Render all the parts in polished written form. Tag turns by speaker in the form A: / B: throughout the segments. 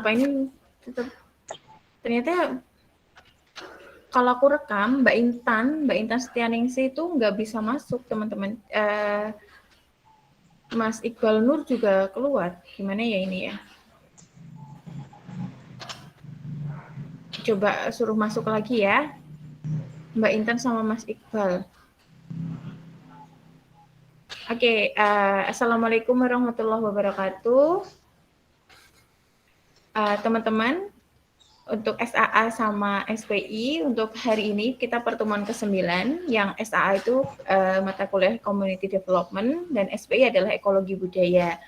A: Apa ini tetap ternyata kalau aku rekam Mbak Intan Setianingsih itu nggak bisa masuk teman-teman. Mas Iqbal Nur juga keluar. Gimana ya ini ya? Coba suruh masuk lagi ya, Mbak Intan sama Mas Iqbal. Oke, Assalamualaikum warahmatullahi wabarakatuh. Teman-teman, untuk SAA sama SPI, untuk hari ini kita pertemuan ke-9, yang SAA itu mata kuliah Community Development, dan SPI adalah Ekologi Budaya.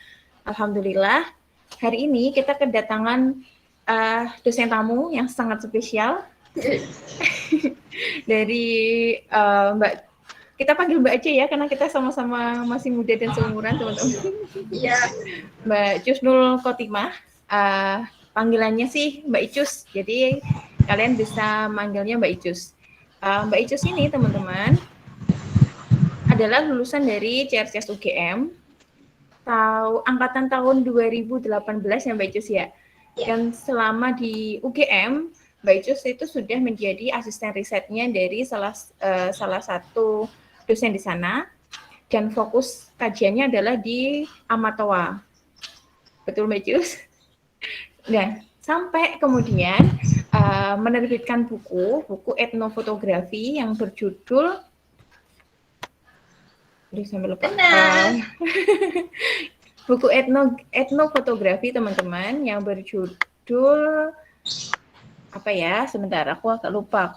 A: Alhamdulillah, hari ini kita kedatangan dosen tamu yang sangat spesial dari Mbak, kita panggil Mbak aja ya, karena kita sama-sama masih muda dan seumuran teman-teman.
B: Iya.
A: Mbak Cusnul Khotimah, panggilannya sih Mbak Icus, jadi kalian bisa manggilnya Mbak Icus. Mbak Icus ini teman-teman adalah lulusan dari CRCS UGM, angkatan tahun 2018 ya Mbak Icus ya. Dan selama di UGM, Mbak Icus itu sudah menjadi asisten risetnya dari salah satu dosen di sana, dan fokus kajiannya adalah di Amatoa. Betul Mbak Icus? Nah, sampai kemudian menerbitkan buku etnofotografi yang berjudul buku etnofotografi teman-teman yang berjudul apa ya? Sebentar, aku agak lupa.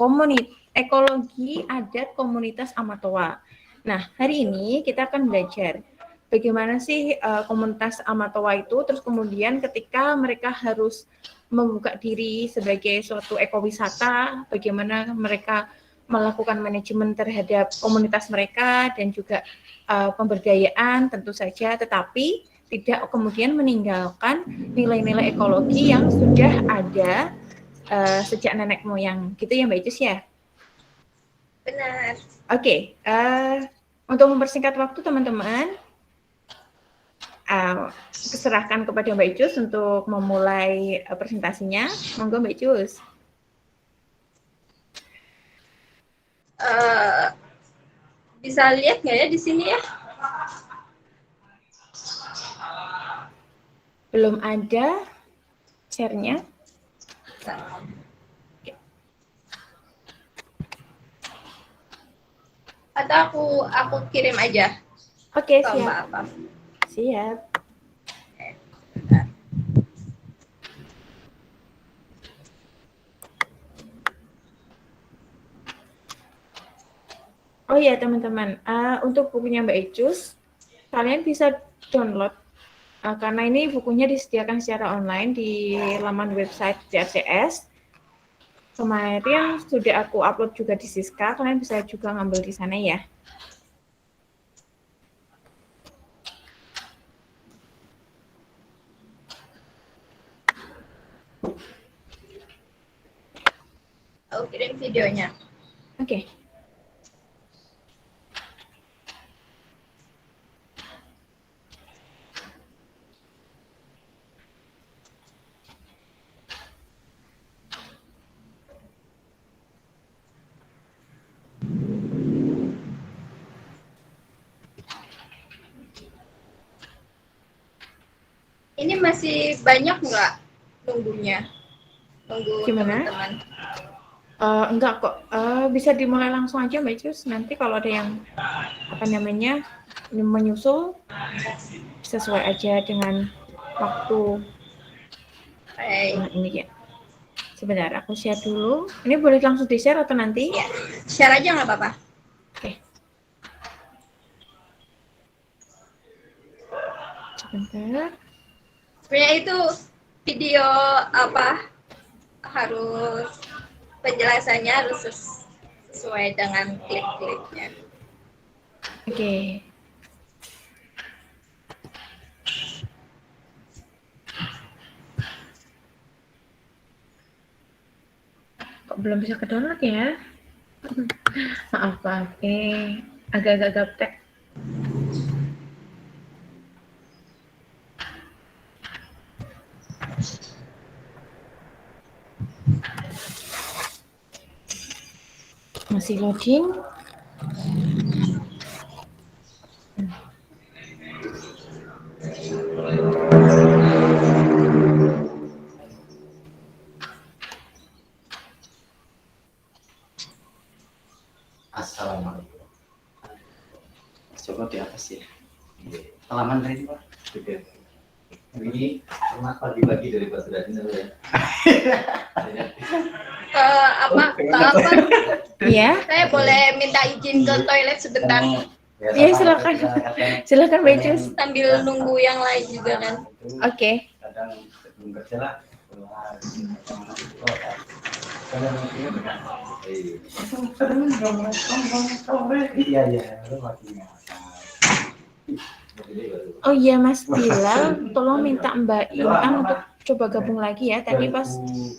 A: Ekologi Adat Komunitas Amatoa. Nah, hari ini kita akan belajar bagaimana sih komunitas Amatoa itu, terus kemudian ketika mereka harus membuka diri sebagai suatu ekowisata, bagaimana mereka melakukan manajemen terhadap komunitas mereka, dan juga pemberdayaan tentu saja, tetapi tidak kemudian meninggalkan nilai-nilai ekologi yang sudah ada sejak nenek moyang. Gitu ya Mbak Icus ya?
B: Benar.
A: Oke, untuk mempersingkat waktu teman-teman, serahkan kepada Mbak Icus untuk memulai presentasinya. Monggo Mbak Icus.
B: Bisa lihat nggak ya di sini ya?
A: Belum ada share-nya.
B: Atau aku kirim aja.
A: Oke, siap. Siap. Oh ya teman-teman, untuk bukunya Mbak Icus, kalian bisa download karena ini bukunya disediakan secara online di laman website CRCS. Kemarin sudah aku upload juga di Siska, kalian bisa juga ngambil di sana ya.
B: Aku kirim videonya.
A: Oke.
B: Ini masih banyak nggak nunggunya? Nunggu
A: Gimana?
B: teman-teman.
A: Enggak kok, bisa dimulai langsung aja Mbak Cus. Nanti kalau ada yang menyusul, sesuai aja dengan waktu. Nah, ini ya. Sebentar, aku share dulu. Ini boleh langsung di-share atau nanti?
B: Ya, share aja nggak apa-apa.
A: Oke. Sebentar.
B: Sebenarnya itu video harus penjelasannya harus sesuai dengan klik-kliknya.
A: Oke. Kok belum bisa ke-download ya? Maaf, agak-agak gaptek. Masih loading.
C: Assalamualaikum. Coba di atas ya. Halaman tadi Pak. Ini cuma pagi-pagi dari Pak Sudarsin ya.
B: Apa?
A: Iya.
B: Saya boleh minta izin ke toilet sebentar
A: Iya, silakan. Silakan Mbak Icus.
B: sambil nunggu yang lain juga kan.
A: Oke.
C: Kadang sebelum kerja lah. Iya iya.
A: Oh iya Mas Bilal, tolong minta Mbak Intan untuk coba gabung lagi ya. Tadi pas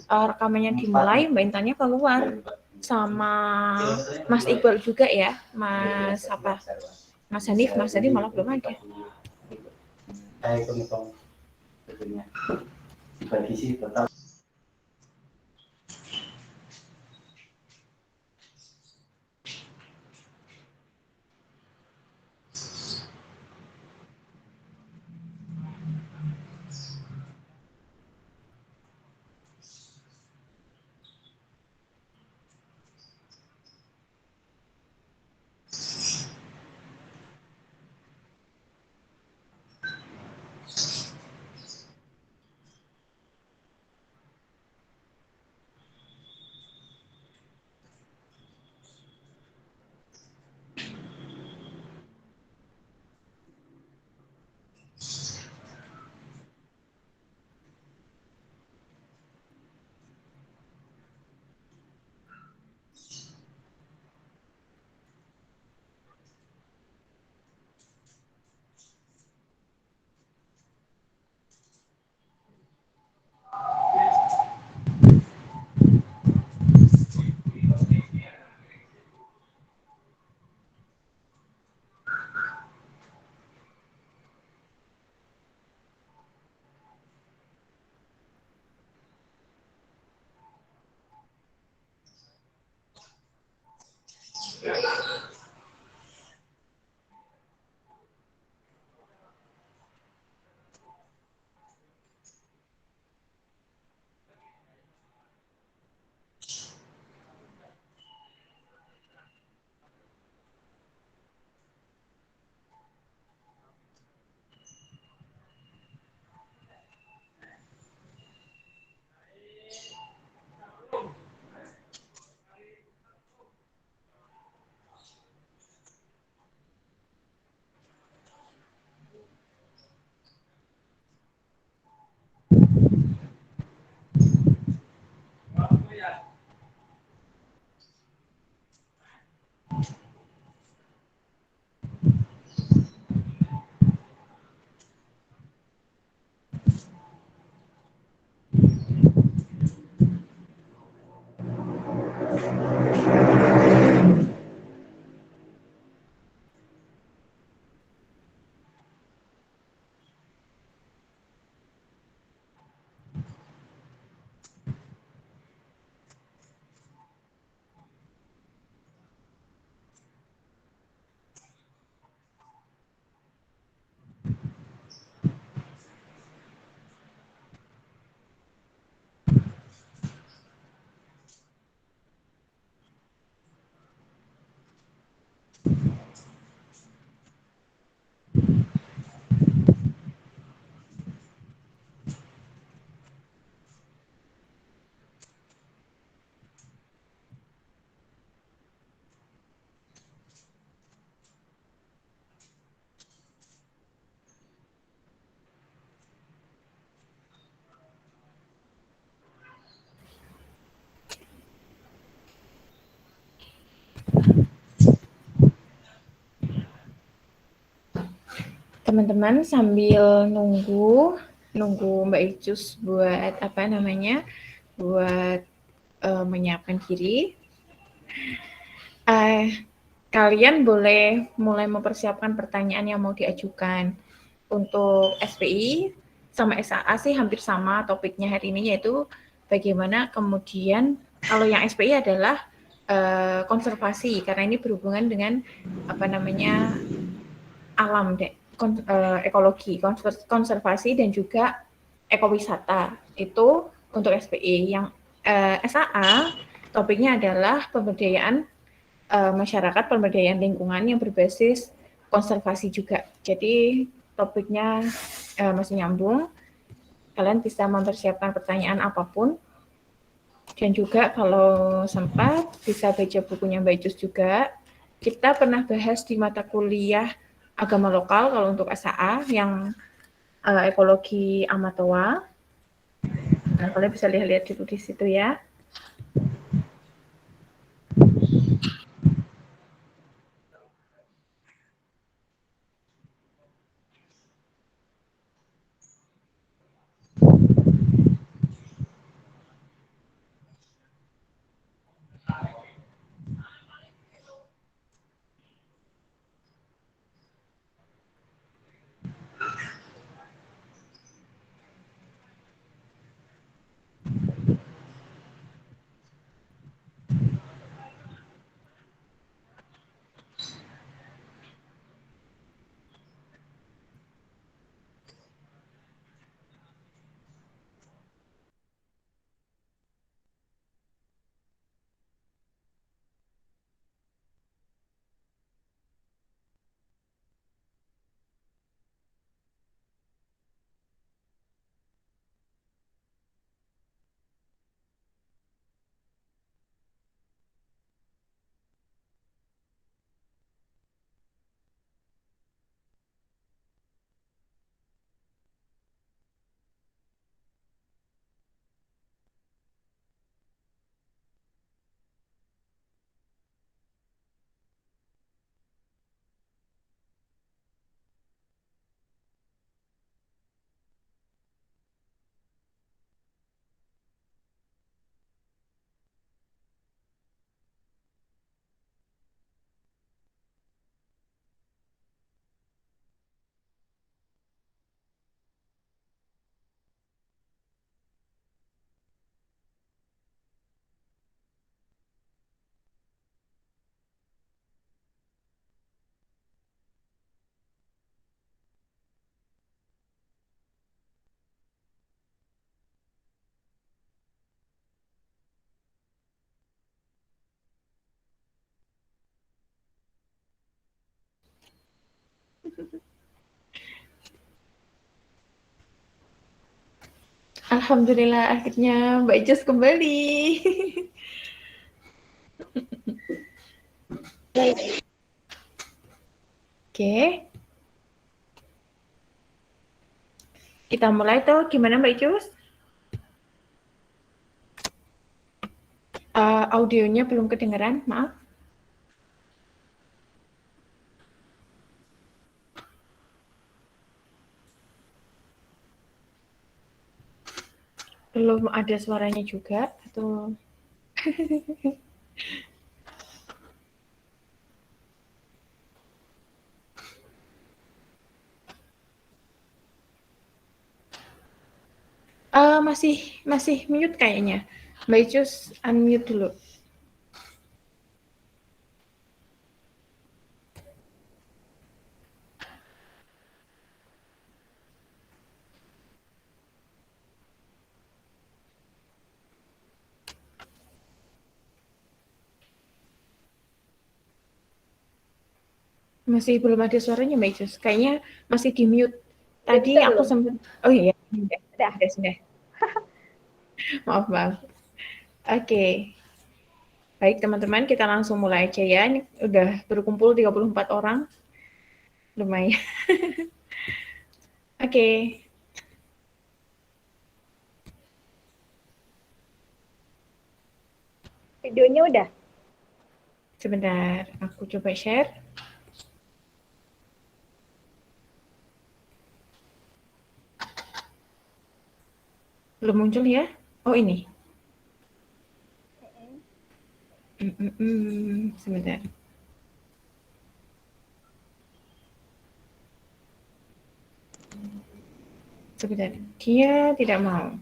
A: rekamannya dimulai, Mbak Intannya keluar sama Mas Iqbal juga ya, Mas apa? Mas Hanif malah belum ada.
C: Saya hitung-hitung sebetulnya dibagi sih total.
A: Teman-teman sambil nunggu Mbak Icus buat apa namanya, buat menyiapkan diri. Kalian boleh mulai mempersiapkan pertanyaan yang mau diajukan. Untuk SPI sama SAA sih hampir sama topiknya hari ini, yaitu bagaimana kemudian kalau yang SPI adalah konservasi, karena ini berhubungan dengan alam deh, ekologi, konservasi dan juga ekowisata. Itu untuk SPI. Yang SAA topiknya adalah pemberdayaan masyarakat, pemberdayaan lingkungan yang berbasis konservasi juga. Jadi topiknya masih nyambung. Kalian bisa mempersiapkan pertanyaan apapun. Dan juga kalau sempat bisa baca bukunya Mbak Icus juga. Kita pernah bahas di mata kuliah agama lokal kalau untuk SAA yang ekologi Amatoa. Nah, kalian bisa lihat-lihat dulu di situ ya. Alhamdulillah akhirnya Mbak Icus kembali. Oke. Kita mulai tuh, gimana Mbak Icus? Audionya belum kedengeran, maaf. Belum ada suaranya juga, atau... masih mute kayaknya. Mbak Icus unmute dulu. Masih belum ada suaranya Mbak Icus. Kayaknya masih di mute. Tadi aku sempat... Oh iya, sudah. Maaf. Oke. Baik teman-teman, kita langsung mulai aja ya. Ini udah berkumpul 34 orang. Lumayan. Oke.
B: Videonya udah?
A: Sebentar, aku coba share. Belum muncul ya? Oh ini. Sebentar. Dia tidak mau.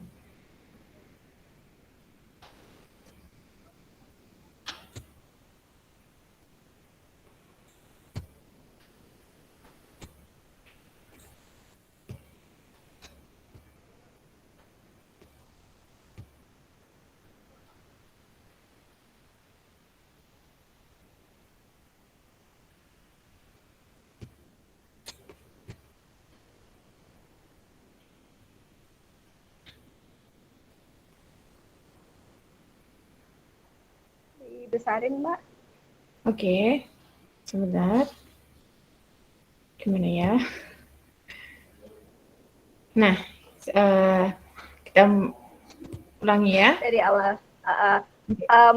B: Besarin, Mbak.
A: Oke, sebentar. Gimana ya? Nah, kita ulangi ya.
B: Dari awal.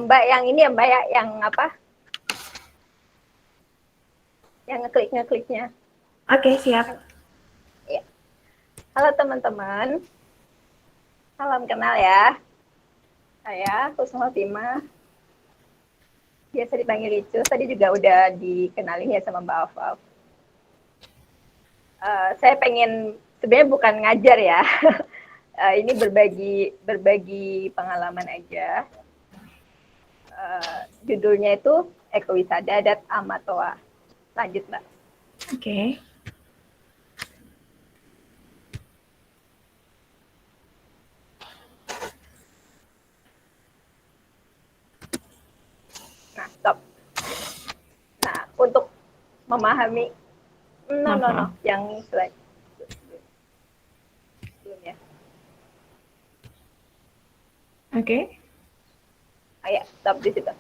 B: Mbak yang ini ya, Mbak ya, yang apa? Yang ngekliknya.
A: Oke, siap.
B: Ya. Halo teman-teman. Salam kenal ya. Saya Kusuma Tima. Biasa dipanggil Icus. Tadi juga udah dikenalin ya sama Mbak Alfa. Saya pengen, sebenarnya bukan ngajar ya. Ini berbagi pengalaman aja. Judulnya itu Ekowisata Adat Amatoa. Lanjut, Mbak.
A: Oke.
B: Nah, stop. Nah, untuk memahami, no, yang slide belum ya.
A: Oke.
B: Ayo, stop di situ.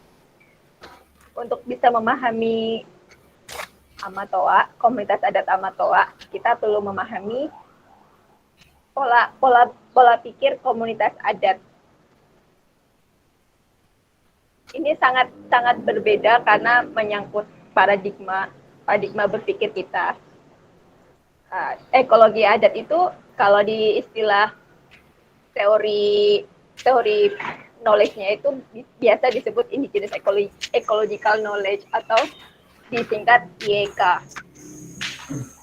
B: Untuk bisa memahami Amatoa, komunitas adat Amatoa, kita perlu memahami pola pikir komunitas adat. Ini sangat berbeda karena menyangkut paradigma berpikir kita. Ekologi adat itu kalau di istilah teori knowledge-nya itu biasa disebut indigenous ecological knowledge atau disingkat IEK.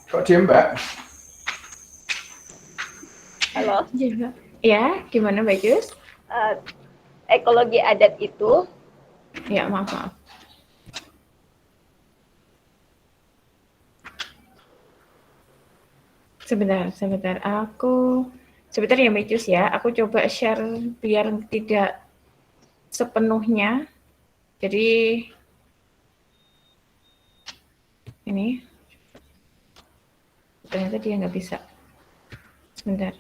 D: Kok diem, Mbak?
B: Halo.
A: Ya, gimana Mbak Jus?
B: Ekologi adat itu,
A: Ya, maaf. Sebentar. Sebentar ya Mbak Jus ya. Aku coba share biar tidak sepenuhnya. Jadi ini ternyata dia nggak bisa. Sebentar.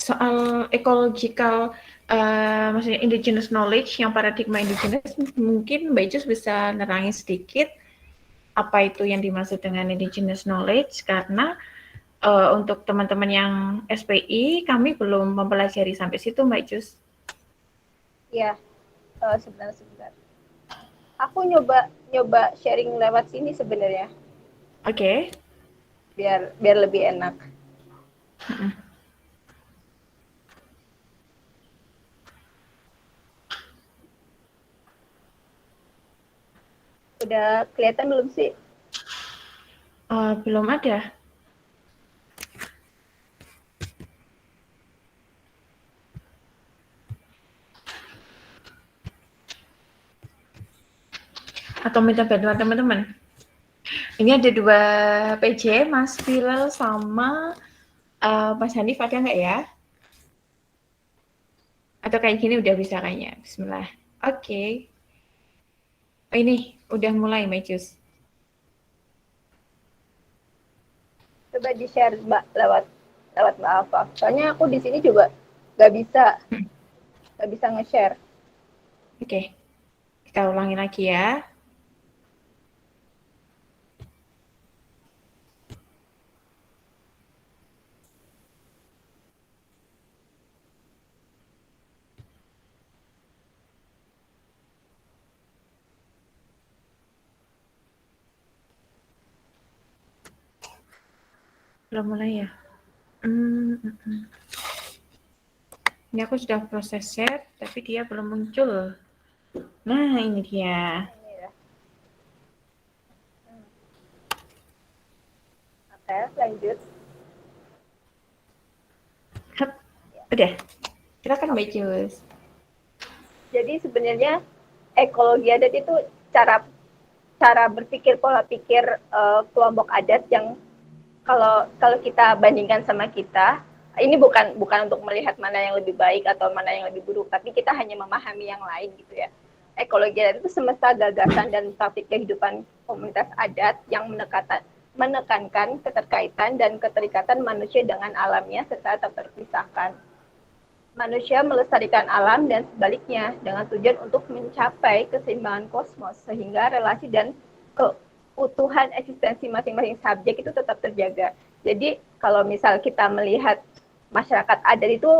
A: Soal ecological, maksudnya indigenous knowledge, yang paradigma indigenous, mungkin Mbak Jus bisa nerangi sedikit apa itu yang dimaksud dengan indigenous knowledge, karena untuk teman-teman yang SPI, kami belum mempelajari sampai situ Mbak Jus.
B: ya, sebentar. Aku nyoba sharing lewat sini sebenarnya.
A: Oke.
B: Biar lebih enak. Udah kelihatan belum sih?
A: Belum ada. Atau minta bantuan teman-teman. Ini ada 2 PJ, Mas Bilal sama Mas Hanif, ada nggak ya? Atau kayak gini udah bisa kayaknya. Bismillah. Oke. Ini udah mulai Mbak Jus.
B: Coba di-share Mbak lewat Mbak Alfa. Soalnya aku di sini juga nggak bisa nge-share.
A: Oke. Kita ulangi lagi ya. Belum mulai ya? Ini aku sudah proses share, tapi dia belum muncul. Nah, ini dia.
B: Oke, lanjut.
A: Udah. Silakan Mbak Jus.
B: Jadi sebenarnya ekologi adat itu cara berpikir, pola pikir kelompok adat yang kalau kita bandingkan sama kita, ini bukan untuk melihat mana yang lebih baik atau mana yang lebih buruk, tapi kita hanya memahami yang lain gitu ya. Ekologi adat itu semesta gagasan dan praktik kehidupan komunitas adat yang menekankan keterkaitan dan keterikatan manusia dengan alamnya serta tak terpisahkan. manusia melestarikan alam dan sebaliknya dengan tujuan untuk mencapai keseimbangan kosmos sehingga relasi dan keutuhan eksistensi masing-masing subjek itu tetap terjaga. Jadi kalau misal kita melihat masyarakat adat itu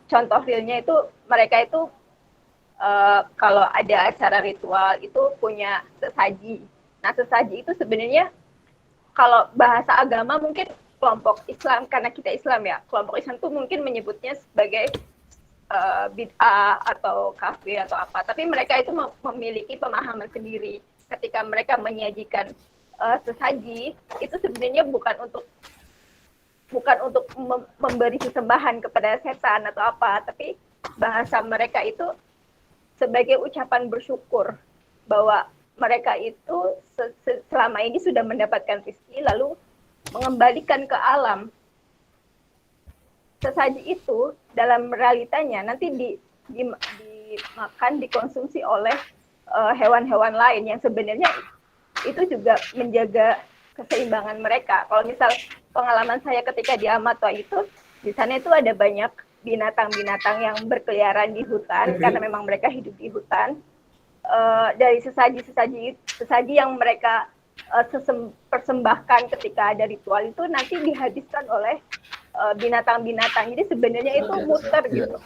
B: contoh realnya itu mereka itu kalau ada acara ritual itu punya sesaji. Nah sesaji itu sebenarnya kalau bahasa agama mungkin kelompok Islam, karena kita Islam ya, kelompok Islam itu mungkin menyebutnya sebagai bid'ah atau kafir atau apa. Tapi mereka itu memiliki pemahaman sendiri. Ketika mereka menyajikan sesaji, itu sebenarnya bukan untuk memberi sesembahan kepada setan atau apa, tapi bahasa mereka itu sebagai ucapan bersyukur bahwa mereka itu selama ini sudah mendapatkan rezeki lalu mengembalikan ke alam. Sesaji itu dalam realitanya nanti dimakan, dikonsumsi oleh hewan-hewan lain yang sebenarnya itu juga menjaga keseimbangan mereka. Kalau misal pengalaman saya ketika di Amatoa itu, di sana itu ada banyak binatang-binatang yang berkeliaran di hutan karena memang mereka hidup di hutan. Dari sesaji yang mereka persembahkan ketika ada ritual itu nanti dihabiskan oleh binatang-binatang. Jadi sebenarnya itu muter gitu.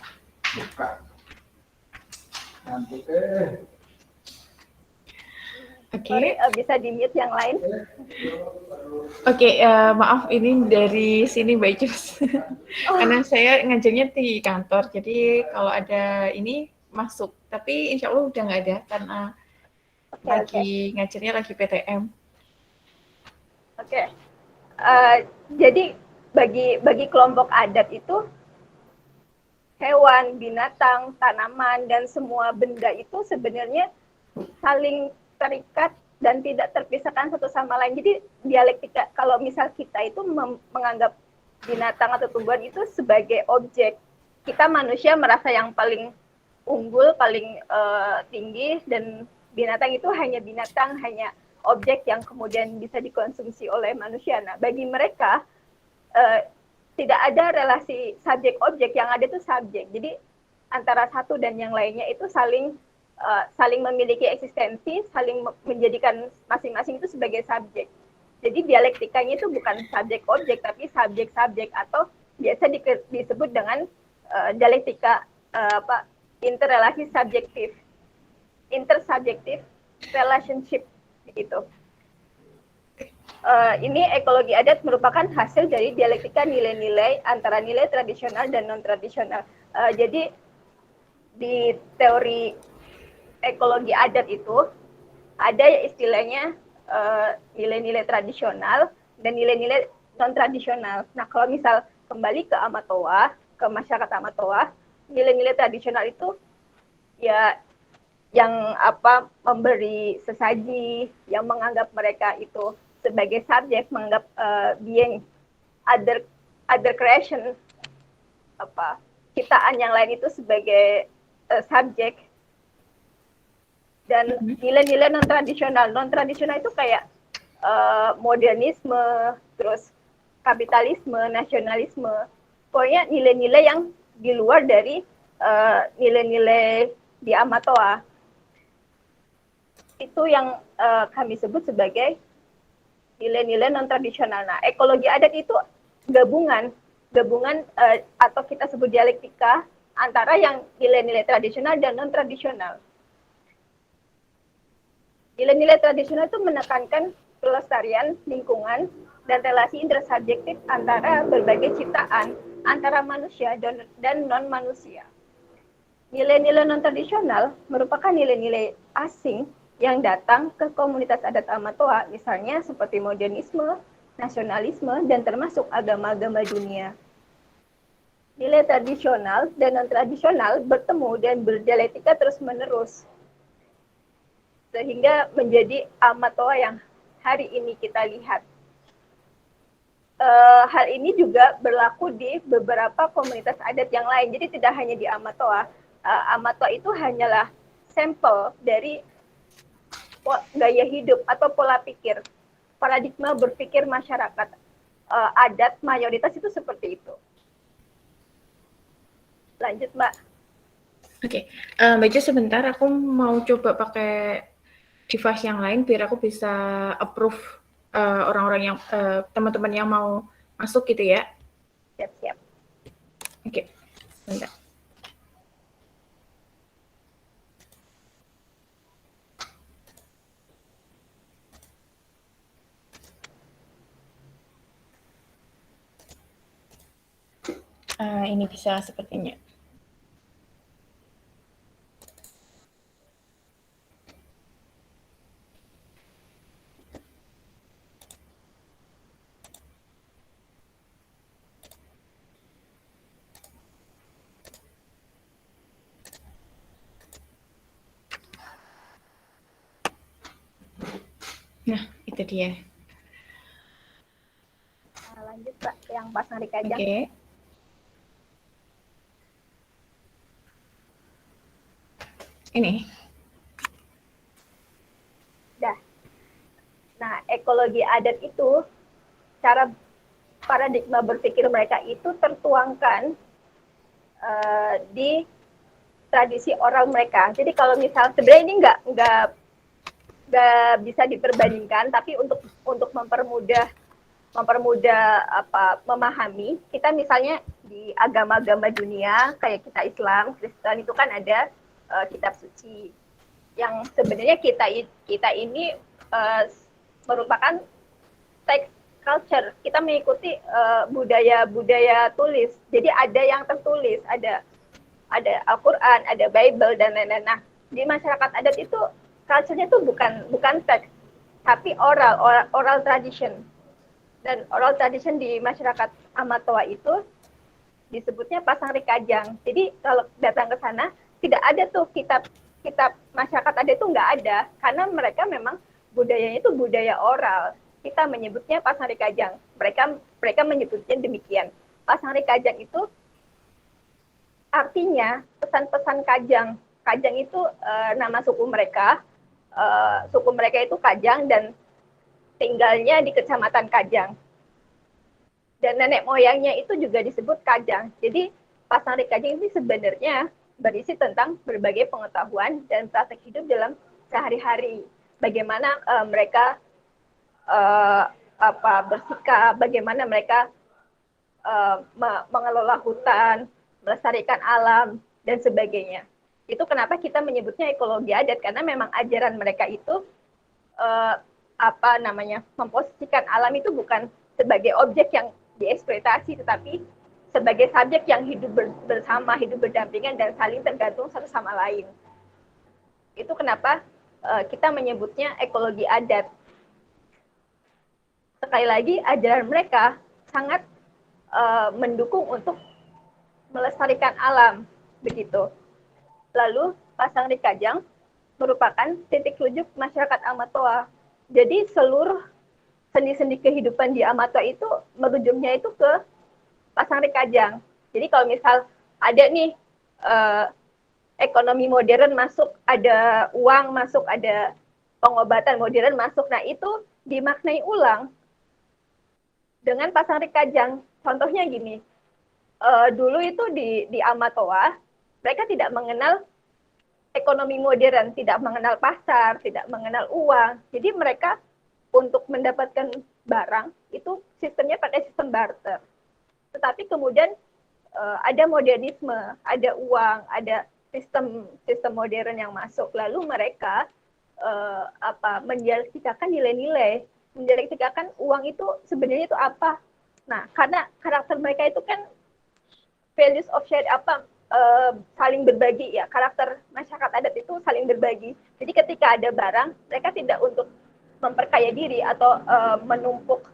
A: Oke.
B: Bisa di-mute yang lain.
A: Oke, maaf ini dari sini Mbak Icus. Karena saya ngajarnya di kantor, jadi kalau ada ini masuk. Tapi insya Allah udah nggak ada karena ngajarnya lagi PTM.
B: Oke. Jadi bagi kelompok adat itu hewan, binatang, tanaman dan semua benda itu sebenarnya saling terikat dan tidak terpisahkan satu sama lain. Jadi dialektika, kalau misal kita itu menganggap binatang atau tumbuhan itu sebagai objek, kita manusia merasa yang paling unggul, paling tinggi, dan binatang itu hanya binatang, hanya objek yang kemudian bisa dikonsumsi oleh manusia. Nah, bagi mereka tidak ada relasi subjek-objek, yang ada itu subjek. Jadi antara satu dan yang lainnya itu saling memiliki eksistensi, saling menjadikan masing-masing itu sebagai subjek. Jadi dialektikanya itu bukan subjek-objek, tapi subjek-subjek, atau biasa disebut dengan dialektika interrelasi subjektif, intersubjektif relationship gitu. Ini ekologi adat merupakan hasil dari dialektika nilai-nilai antara nilai tradisional dan non-tradisional. Jadi di teori ekologi adat itu ada istilahnya nilai-nilai tradisional dan nilai-nilai non-tradisional. Nah, kalau misal kembali ke Amatoa, ke masyarakat Amatoa, nilai-nilai tradisional itu ya yang memberi sesaji, yang menganggap mereka itu sebagai subjek, menganggap being other creation, ciptaan yang lain itu sebagai subjek. Dan nilai-nilai non-tradisional itu kayak modernisme, terus kapitalisme, nasionalisme, pokoknya nilai-nilai yang di luar dari nilai-nilai di Amatoa. Itu yang kami sebut sebagai nilai-nilai non-tradisional. Nah, ekologi adat itu gabungan atau kita sebut dialektika antara yang nilai-nilai tradisional dan non-tradisional. Nilai-nilai tradisional itu menekankan pelestarian lingkungan dan relasi intersubjektif antara berbagai ciptaan antara manusia dan non-manusia. Nilai-nilai non-tradisional merupakan nilai-nilai asing yang datang ke komunitas adat Amatoa, misalnya seperti modernisme, nasionalisme, dan termasuk agama-agama dunia. Nilai tradisional dan non-tradisional bertemu dan berdialektika terus-menerus, sehingga menjadi Amatoa yang hari ini kita lihat. Hal ini juga berlaku di beberapa komunitas adat yang lain. Jadi tidak hanya di Amatoa. Amatoa itu hanyalah sampel dari gaya hidup atau pola pikir. Paradigma berpikir masyarakat adat mayoritas itu seperti itu. Lanjut, Mbak.
A: Oke, Mbak Jo sebentar, aku mau coba pakai device yang lain biar aku bisa approve orang-orang yang teman-teman yang mau masuk gitu ya.
B: Siap-siap.
A: Oke, sebentar. Ini bisa sepertinya. Nah, itu dia.
B: Lanjut, Mbak, yang pasang Rikajang.
A: Oke. Ini.
B: Dah. Nah, ekologi adat itu, cara paradigma berpikir mereka itu tertuangkan di tradisi oral mereka. Jadi kalau misal sebenarnya ini nggak bisa diperbandingkan, tapi untuk mempermudah memahami, kita misalnya di agama-agama dunia kayak kita Islam, Kristen itu kan ada kitab suci yang sebenarnya kita ini merupakan teks culture. Kita mengikuti budaya tulis. Jadi ada yang tertulis, ada Al-Qur'an, ada Bible dan lain-lain. Nah, di masyarakat adat itu culture-nya tuh bukan teks, tapi oral tradition. Dan oral tradition di masyarakat Amatoa itu disebutnya pasang Rikajang. Jadi kalau datang ke sana tidak ada tuh kitab masyarakat adat itu nggak ada, karena mereka memang budayanya itu budaya oral. Kita menyebutnya pasang Rikajang. Mereka menyebutnya demikian. Pasang Rikajang itu artinya pesan-pesan Kajang. Kajang itu nama suku mereka. Suku mereka itu Kajang dan tinggalnya di Kecamatan Kajang. Dan nenek moyangnya itu juga disebut Kajang. Jadi pasang Rikajang ini sebenarnya berisi tentang berbagai pengetahuan dan praktek hidup dalam sehari-hari. Bagaimana mereka bersikap, bagaimana mereka mengelola hutan, melestarikan alam dan sebagainya. Itu kenapa kita menyebutnya ekologi adat, karena memang ajaran mereka itu memposisikan alam itu bukan sebagai objek yang dieksploitasi, tetapi sebagai subjek yang hidup bersama, hidup berdampingan dan saling tergantung satu sama lain. Itu kenapa kita menyebutnya ekologi adat. Sekali lagi, ajaran mereka sangat mendukung untuk melestarikan alam, begitu. Lalu pasang Rikajang merupakan titik rujuk masyarakat Amatoa. Jadi seluruh sendi-sendi kehidupan di Amatoa itu merujuknya itu ke pasang Rikajang. Jadi kalau misal ada nih ekonomi modern masuk, ada uang masuk, ada pengobatan modern masuk, nah itu dimaknai ulang dengan pasang Rikajang. Contohnya gini, dulu itu di Amatoa, mereka tidak mengenal ekonomi modern, tidak mengenal pasar, tidak mengenal uang. Jadi mereka untuk mendapatkan barang itu sistemnya pada sistem barter. Tetapi kemudian ada modernisme, ada uang, ada sistem modern yang masuk. Lalu mereka mendialektika nilai-nilai, mendialektika uang itu sebenarnya itu apa. Nah, karena karakter mereka itu kan values of share saling berbagi ya, karakter masyarakat adat itu saling berbagi. Jadi ketika ada barang, mereka tidak untuk memperkaya diri atau menumpuk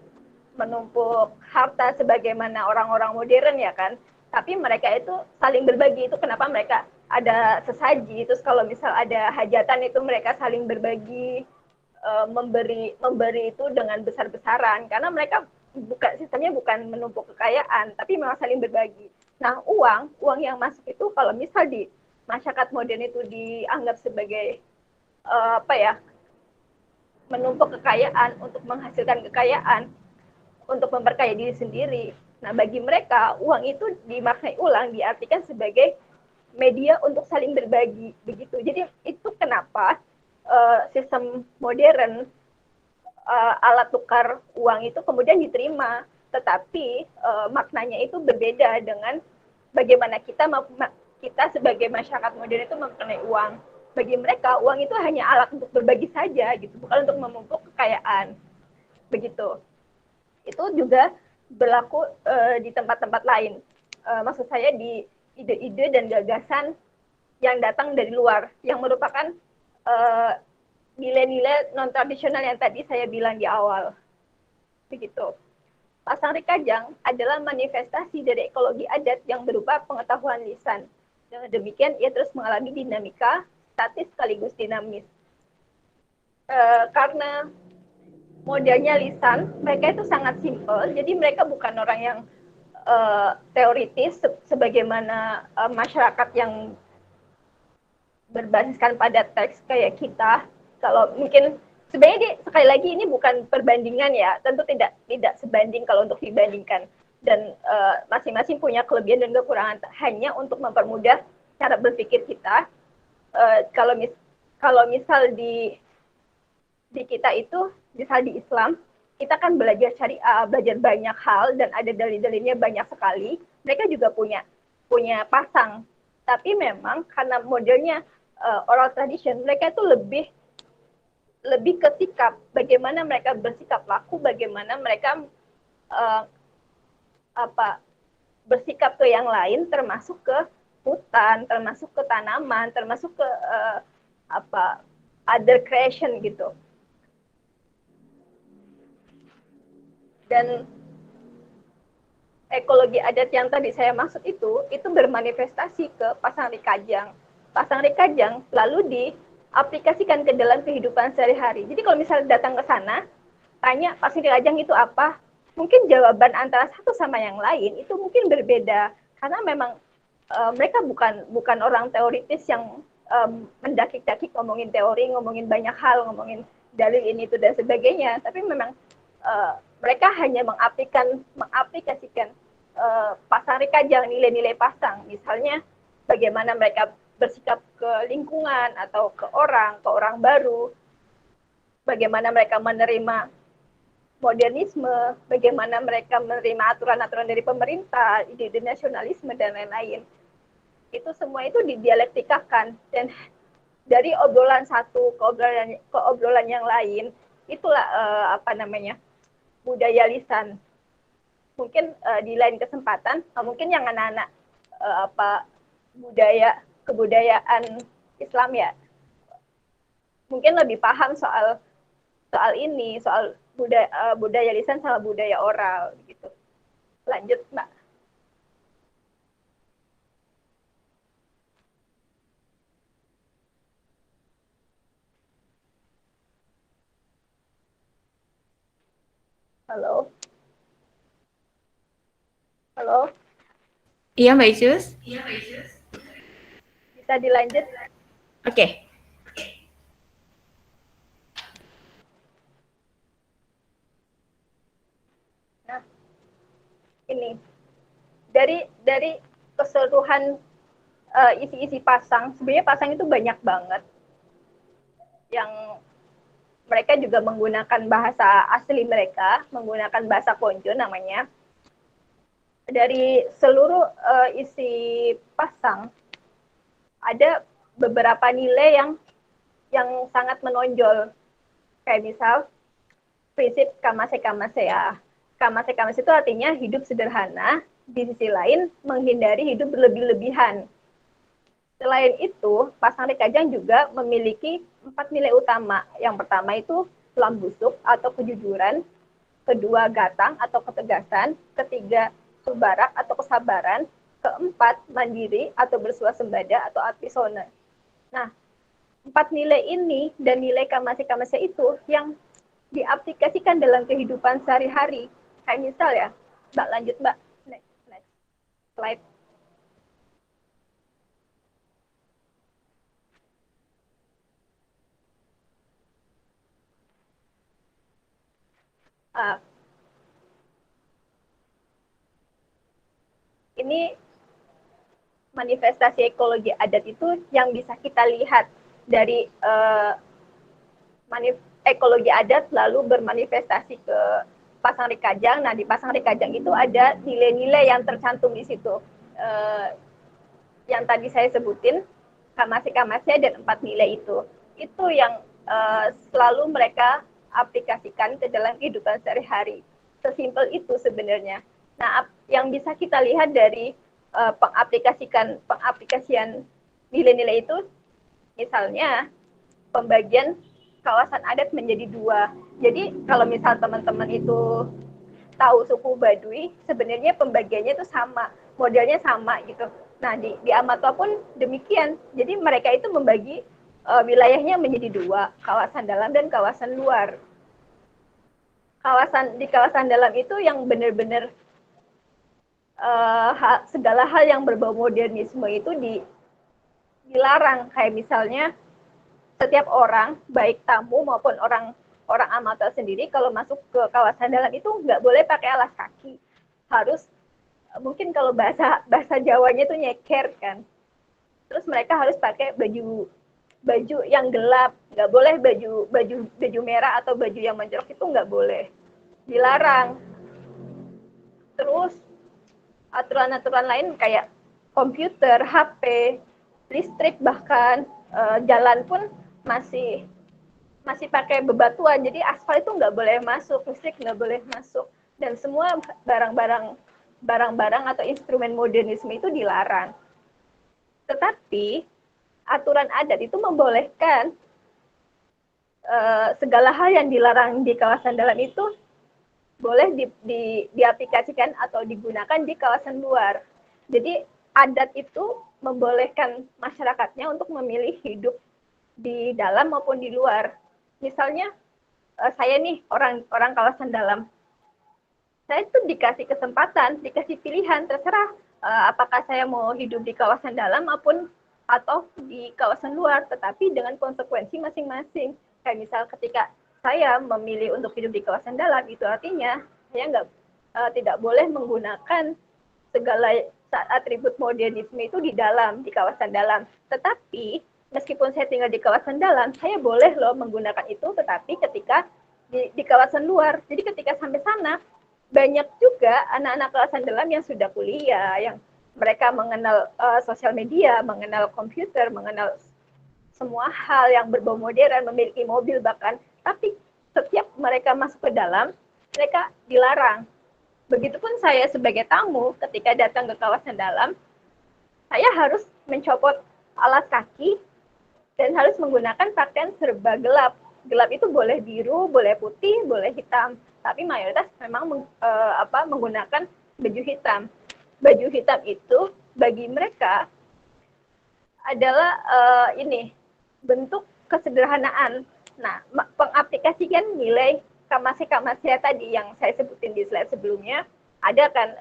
B: harta sebagaimana orang-orang modern ya kan. Tapi mereka itu saling berbagi. Itu kenapa mereka ada sesaji. Terus kalau misal ada hajatan itu mereka saling berbagi, memberi itu dengan besar-besaran. Karena mereka sistemnya bukan menumpuk kekayaan, tapi memang saling berbagi. Nah, uang yang masuk itu kalau misal di masyarakat modern itu dianggap sebagai menumpuk kekayaan untuk menghasilkan kekayaan, untuk memperkaya diri sendiri, Nah, bagi mereka, uang itu dimaknai ulang, diartikan sebagai media untuk saling berbagi, begitu. Jadi itu kenapa sistem modern, alat tukar uang itu kemudian diterima, tetapi maknanya itu berbeda dengan bagaimana kita sebagai masyarakat modern itu mempunyai uang. Bagi mereka, uang itu hanya alat untuk berbagi saja, gitu, bukan untuk memupuk kekayaan, begitu. Itu juga berlaku di tempat-tempat lain. Maksud saya di ide-ide dan gagasan yang datang dari luar, yang merupakan nilai-nilai non-tradisional yang tadi saya bilang di awal. Begitu. Pasang Rikajang adalah manifestasi dari ekologi adat yang berupa pengetahuan lisan. Dengan demikian, ia terus mengalami dinamika statis sekaligus dinamis. Karena modelnya lisan, mereka itu sangat simpel, jadi mereka bukan orang yang teoritis sebagaimana masyarakat yang berbasiskan pada teks kayak kita. Kalau mungkin sebenarnya sekali lagi ini bukan perbandingan ya, tentu tidak sebanding kalau untuk dibandingkan, dan masing-masing punya kelebihan dan kekurangan, hanya untuk mempermudah cara berpikir kita. Kalau misal di kita itu, misal di Islam, kita kan belajar syariah, belajar banyak hal, dan ada dalil-dalilnya banyak sekali. Mereka juga punya pasang, tapi memang karena modelnya oral tradition, mereka itu lebih ke sikap, bagaimana mereka bersikap laku, bagaimana mereka bersikap ke yang lain, termasuk ke hutan, termasuk ke tanaman, termasuk ke other creation gitu. Dan ekologi adat yang tadi saya maksud itu bermanifestasi ke Pasang Rikajang. Pasang Rikajang lalu diaplikasikan ke dalam kehidupan sehari-hari. Jadi kalau misalnya datang ke sana, tanya Pasang Rikajang itu apa, mungkin jawaban antara satu sama yang lain itu mungkin berbeda, karena memang mereka bukan orang teoritis yang mendakik-dakik ngomongin teori, ngomongin banyak hal, ngomongin dalil ini itu dan sebagainya, tapi memang mereka hanya mengaplikasikan Pasang Rikajang, nilai-nilai pasang, misalnya bagaimana mereka bersikap ke lingkungan atau ke orang baru, bagaimana mereka menerima modernisme, bagaimana mereka menerima aturan-aturan dari pemerintah, ide-ide nasionalisme dan lain-lain. Itu semua itu didialektikakan, dan dari obrolan satu ke obrolan yang lain, itulah budaya lisan. Mungkin di lain kesempatan, mungkin yang anak-anak kebudayaan Islam ya, mungkin lebih paham soal ini, soal budaya lisan sama budaya oral gitu. Lanjut, Mbak. Halo. Halo.
A: Iya, Mbak Icus.
B: Bisa dilanjut?
A: Oke.
B: Nah, ini dari keseluruhan isi-isi pasang, sebenarnya pasang itu banyak banget. Yang mereka juga menggunakan bahasa asli mereka, menggunakan bahasa Konjo namanya. Dari seluruh isi pasang, ada beberapa nilai yang sangat menonjol. Kayak misal, prinsip kamase-kamase. Kamase-kamase itu artinya hidup sederhana, di sisi lain menghindari hidup berlebih-lebihan. Selain itu, Pasang Rikajang juga memiliki 4 nilai utama. Yang pertama itu lambusuk atau kejujuran, kedua gatang atau ketegasan, ketiga subarak atau kesabaran, keempat mandiri atau bersuasembada atau atisona. Nah, 4 nilai ini dan nilai kamase-kamase itu yang diaplikasikan dalam kehidupan sehari-hari. Kayak misal ya, Mbak lanjut Mbak, next slide. ini manifestasi ekologi adat itu yang bisa kita lihat dari ekologi adat lalu bermanifestasi ke Pasang Rikajang. Nah, di Pasang Rikajang itu ada nilai-nilai yang tercantum di situ. Yang tadi saya sebutin, kamasi-kamasnya dan 4 nilai itu. Itu yang selalu mereka aplikasikan ke dalam kehidupan sehari-hari. Sesimpel itu sebenarnya. Nah, yang bisa kita lihat dari pengaplikasian nilai-nilai itu, misalnya pembagian kawasan adat menjadi 2. Jadi kalau misal teman-teman itu tahu suku Baduy, sebenarnya pembagiannya itu sama, modelnya sama gitu. Nah, di Amatua pun demikian. Jadi mereka itu membagi wilayahnya menjadi 2, kawasan dalam dan kawasan luar. Di kawasan dalam itu yang benar-benar segala hal yang berbau modernisme itu dilarang. Kayak misalnya setiap orang, baik tamu maupun orang Amatua sendiri, kalau masuk ke kawasan dalam itu nggak boleh pakai alas kaki. Harus, mungkin kalau bahasa Jawanya itu nyeker kan. Terus mereka harus pakai baju yang gelap, nggak boleh baju merah atau baju yang mencolok, itu nggak boleh, dilarang. Terus aturan-aturan lain kayak komputer, HP, listrik, bahkan jalan pun masih pakai bebatuan, jadi aspal itu nggak boleh masuk, listrik nggak boleh masuk, dan semua barang-barang atau instrumen modernisme itu dilarang. Tetapi aturan adat itu membolehkan segala hal yang dilarang di kawasan dalam itu boleh diaplikasikan atau digunakan di kawasan luar. Jadi adat itu membolehkan masyarakatnya untuk memilih hidup di dalam maupun di luar. Misalnya saya nih orang kawasan dalam, saya tuh dikasih kesempatan, dikasih pilihan, terserah apakah saya mau hidup di kawasan dalam atau di kawasan luar, tetapi dengan konsekuensi masing-masing. Kayak misal ketika saya memilih untuk hidup di kawasan dalam, itu artinya saya tidak boleh menggunakan segala atribut modernisme itu di kawasan dalam. Tetapi meskipun saya tinggal di kawasan dalam, saya boleh loh menggunakan itu, tetapi ketika di kawasan luar. Jadi ketika sampai sana, banyak juga anak-anak kawasan dalam yang sudah kuliah, yang mereka mengenal sosial media, mengenal komputer, mengenal semua hal yang berbau modern, memiliki mobil bahkan. Tapi setiap mereka masuk ke dalam, mereka dilarang. Begitupun saya sebagai tamu, ketika datang ke kawasan dalam, saya harus mencopot alas kaki dan harus menggunakan pakaian serba gelap. Gelap itu boleh biru, boleh putih, boleh hitam. Tapi mayoritas memang menggunakan baju hitam. Baju hitam itu bagi mereka adalah bentuk kesederhanaan. Nah, pengaplikasikan nilai kamasi-kamasnya tadi yang saya sebutin di slide sebelumnya, ada kan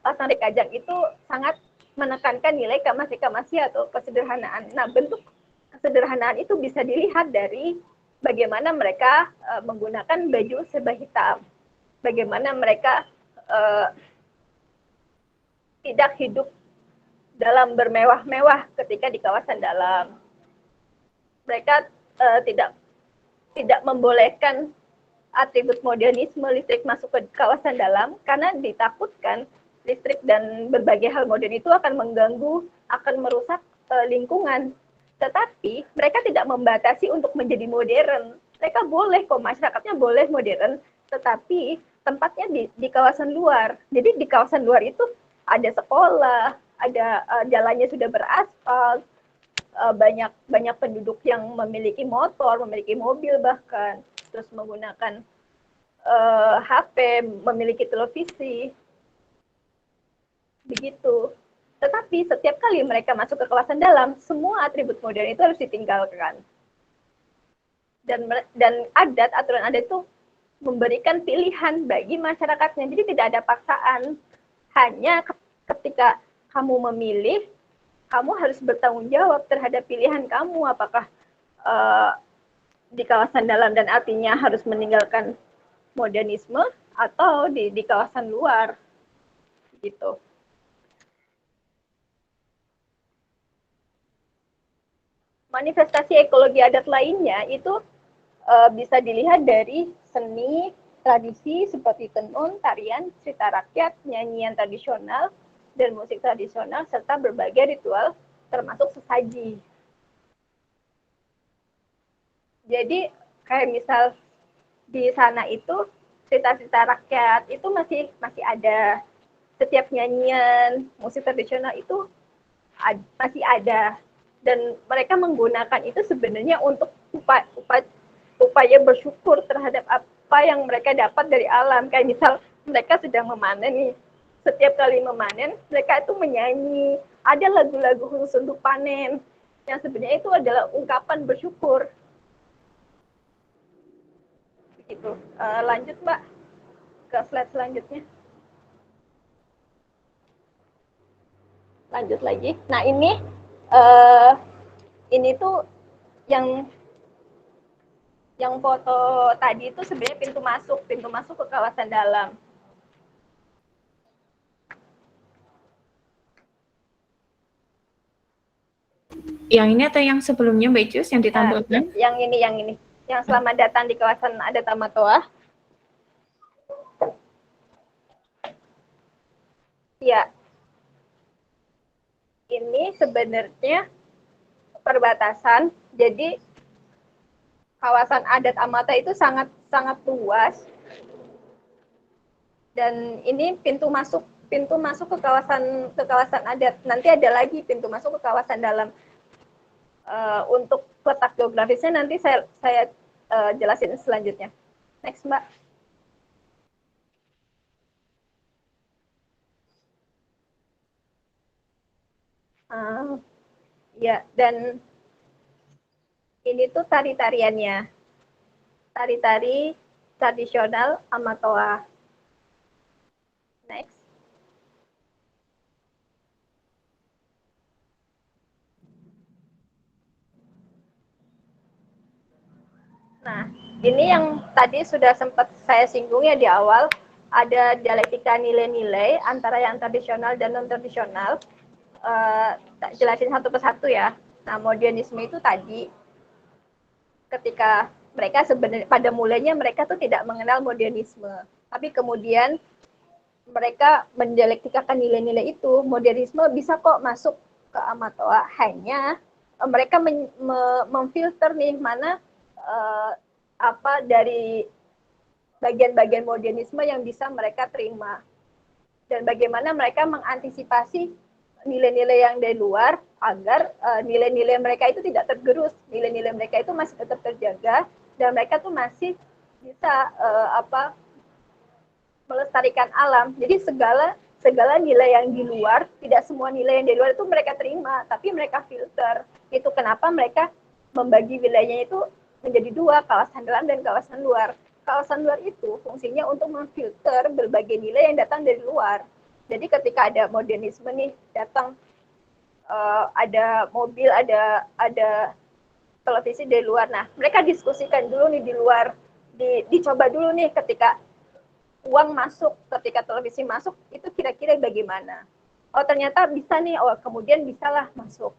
B: Pasang Rikajang itu sangat menekankan nilai kamasi-kamasi atau kesederhanaan. Nah, bentuk kesederhanaan itu bisa dilihat dari bagaimana mereka menggunakan baju serba hitam, bagaimana mereka tidak hidup dalam bermewah-mewah ketika di kawasan dalam. Mereka tidak membolehkan atribut modernisme listrik masuk ke kawasan dalam karena ditakutkan listrik dan berbagai hal modern itu akan mengganggu, akan merusak lingkungan. Tetapi mereka tidak membatasi untuk menjadi modern. Mereka boleh kok, masyarakatnya boleh modern, tetapi tempatnya di kawasan luar. Jadi di kawasan luar itu ada sekolah, ada jalannya sudah beraspal, banyak penduduk yang memiliki motor, memiliki mobil bahkan, terus menggunakan HP, memiliki televisi, begitu. Tetapi setiap kali mereka masuk ke kawasan dalam, semua atribut modern itu harus ditinggalkan. Dan aturan adat itu memberikan pilihan bagi masyarakatnya. Jadi tidak ada paksaan. Hanya ketika kamu memilih, kamu harus bertanggung jawab terhadap pilihan kamu. Apakah di kawasan dalam dan artinya harus meninggalkan modernisme atau di kawasan luar. Gitu. manifestasi ekologi adat lainnya itu bisa dilihat dari seni, tradisi seperti tenun, tarian, cerita rakyat, nyanyian tradisional, dan musik tradisional, serta berbagai ritual termasuk sesaji. Jadi kayak misal di sana itu cerita-cerita rakyat itu masih ada, setiap nyanyian musik tradisional itu masih ada, dan mereka menggunakan itu sebenarnya untuk upaya bersyukur terhadap apa yang mereka dapat dari alam. Kayak misal mereka sedang memanen nih, setiap kali memanen mereka itu menyanyi, ada lagu-lagu khusus untuk panen yang sebenarnya itu adalah ungkapan bersyukur. Begitu. Lanjut Mbak ke slide selanjutnya. Lanjut lagi. Nah ini tuh yang foto tadi itu sebenarnya pintu masuk ke kawasan dalam.
A: Yang ini atau yang sebelumnya Mbak Icus yang ditampilkan?
B: Yang ini. Yang selamat datang di kawasan adat Amatoa. Ya. Ini sebenarnya perbatasan. Jadi kawasan adat Amata itu sangat luas. Dan ini pintu masuk ke kawasan adat. Nanti ada lagi pintu masuk ke kawasan dalam. Untuk letak geografisnya nanti saya jelasin selanjutnya. Next Mbak. Ya, dan ini tuh tari-tariannya. Tari-tari tradisional Amatoa. Next. Nah, ini yang tadi sudah sempat saya singgung ya di awal, ada dialektika nilai-nilai antara yang tradisional dan non-tradisional. Jelasin satu persatu ya. Nah, modernisme itu tadi, ketika mereka sebenarnya pada mulanya mereka tuh tidak mengenal modernisme, tapi kemudian mereka mendialektikakan nilai-nilai itu. Modernisme bisa kok masuk ke Amatoa, hanya mereka memfilter nih mana apa dari bagian-bagian modernisme yang bisa mereka terima, dan bagaimana mereka mengantisipasi nilai-nilai yang dari luar agar nilai-nilai mereka itu tidak tergerus, nilai-nilai mereka itu masih tetap terjaga, dan mereka tuh masih bisa melestarikan alam. Jadi segala nilai yang di luar, tidak semua nilai yang di luar itu mereka terima, tapi mereka filter. Itu kenapa mereka membagi wilayahnya itu menjadi dua, kawasan dalam dan kawasan luar. Kawasan luar itu fungsinya untuk memfilter berbagai nilai yang datang dari luar. Jadi ketika ada modernisme nih datang, ada mobil, ada televisi dari luar. Nah, mereka diskusikan dulu nih di luar, dicoba dulu nih ketika uang masuk, ketika televisi masuk, itu kira-kira bagaimana. Oh ternyata bisa nih, oh kemudian bisalah masuk.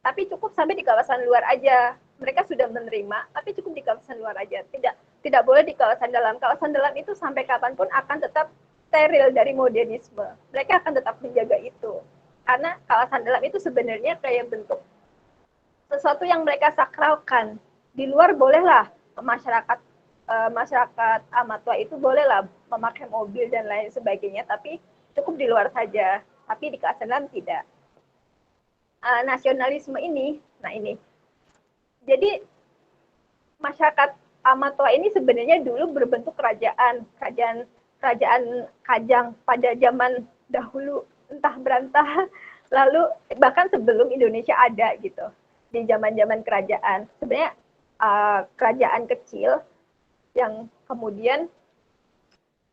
B: Tapi cukup sampai di kawasan luar aja. Mereka sudah menerima, tapi cukup di kawasan luar aja. Tidak boleh di kawasan dalam. Kawasan dalam itu sampai kapanpun akan tetap steril dari modernisme. Mereka akan tetap menjaga itu. Karena kawasan dalam itu sebenarnya kayak bentuk sesuatu yang mereka sakralkan. Di luar bolehlah masyarakat Amatoa itu bolehlah memakai mobil dan lain sebagainya, tapi cukup di luar saja. Tapi di kawasan dalam tidak. Nasionalisme ini, nah ini. Jadi masyarakat Amatoa ini sebenarnya dulu berbentuk kerajaan Kajang pada zaman dahulu, entah berantah, lalu bahkan sebelum Indonesia ada gitu. Di zaman-zaman kerajaan, sebenarnya kerajaan kecil yang kemudian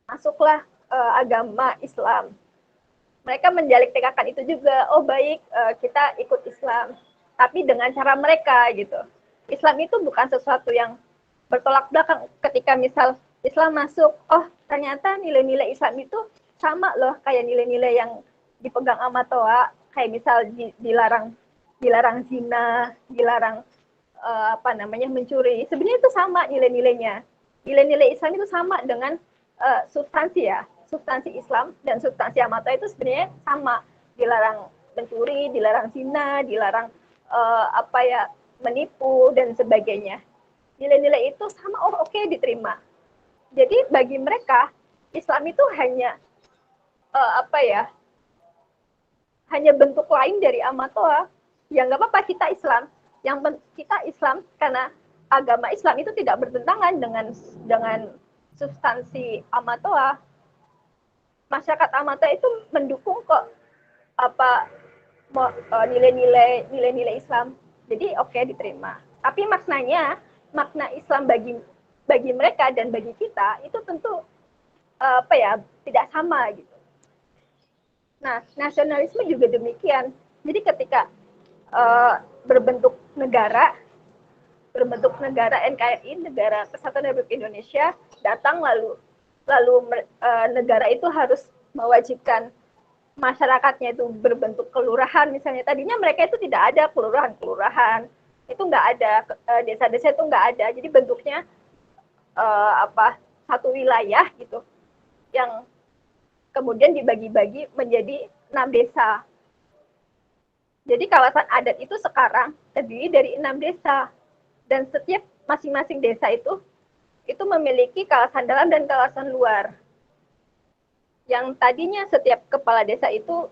B: masuklah agama Islam. Mereka mendialektikakan itu juga, oh baik kita ikut Islam, tapi dengan cara mereka gitu. Islam itu bukan sesuatu yang bertolak belakang. Ketika misal Islam masuk, oh ternyata nilai-nilai Islam itu sama loh kayak nilai-nilai yang dipegang Amatoa, kayak misal dilarang zina, dilarang mencuri. Sebenarnya itu sama nilai-nilainya. Nilai-nilai Islam itu sama dengan substansi ya, substansi Islam dan substansi Amata itu sebenarnya sama, dilarang mencuri, dilarang zina, dilarang menipu dan sebagainya. Nilai-nilai itu sama, oke, diterima. Jadi bagi mereka Islam itu hanya hanya bentuk lain dari amatoa. Ya nggak apa-apa, kita Islam. Kita Islam karena agama Islam itu tidak bertentangan dengan substansi amatoa. Masyarakat amatoa itu mendukung kok nilai-nilai Islam. Jadi oke, diterima. Tapi makna Islam bagi mereka dan bagi kita itu tentu tidak sama gitu. Nah, nasionalisme juga demikian. Jadi ketika berbentuk negara NKRI, Negara Kesatuan Republik Indonesia, datang lalu negara itu harus mewajibkan masyarakatnya itu berbentuk kelurahan misalnya. Tadinya mereka itu tidak ada kelurahan, itu nggak ada, desa-desa itu nggak ada. Jadi bentuknya satu wilayah gitu, yang kemudian dibagi-bagi menjadi 6 desa. Jadi kawasan adat itu sekarang terdiri dari 6 desa. Dan setiap masing-masing desa itu memiliki kawasan dalam dan kawasan luar. Yang tadinya setiap kepala desa itu,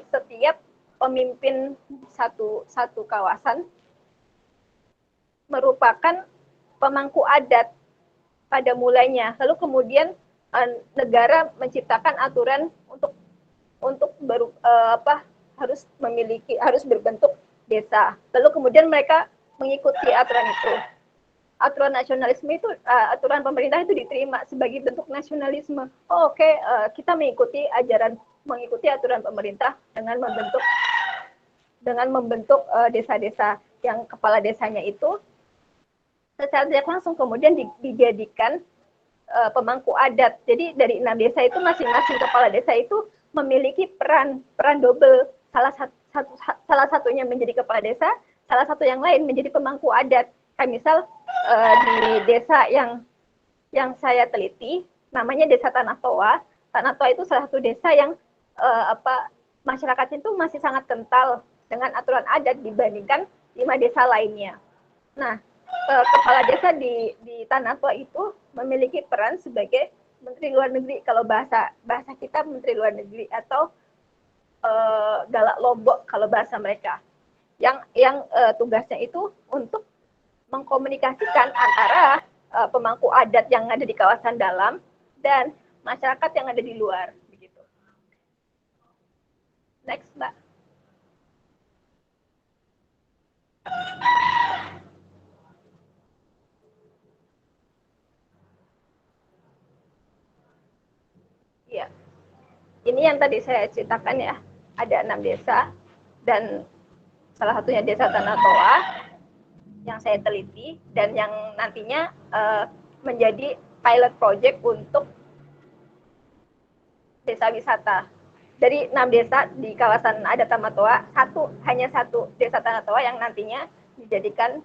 B: setiap pemimpin satu kawasan merupakan pemangku adat pada mulanya. Lalu kemudian negara menciptakan aturan untuk harus berbentuk desa. Lalu kemudian mereka mengikuti aturan itu. Aturan nasionalisme itu, aturan pemerintah itu diterima sebagai bentuk nasionalisme. Kita mengikuti aturan pemerintah dengan membentuk desa-desa yang kepala desanya itu secara tidak langsung kemudian dijadikan pemangku adat. Jadi dari 6 desa itu masing-masing kepala desa itu memiliki peran double. Salah satunya menjadi kepala desa, salah satu yang lain menjadi pemangku adat. Kayak misal di desa yang saya teliti, namanya Desa Tanah Toa. Tanah Toa itu salah satu desa yang masyarakatnya itu masih sangat kental dengan aturan adat dibandingkan 5 desa lainnya. Nah, kepala desa di Tanah Toa itu memiliki peran sebagai Menteri Luar Negeri, kalau bahasa kita Menteri Luar Negeri, atau Galak Lombok kalau bahasa mereka. Yang tugasnya itu untuk mengkomunikasikan antara pemangku adat yang ada di kawasan dalam dan masyarakat yang ada di luar, begitu. Next, Mbak. Ya, ini yang tadi saya ceritakan ya, ada 6 desa dan salah satunya Desa Tanah Toa yang saya teliti dan yang nantinya menjadi pilot project untuk desa wisata. Dari 6 desa di kawasan adat Tanah Toa, hanya satu Desa Tanah Toa yang nantinya dijadikan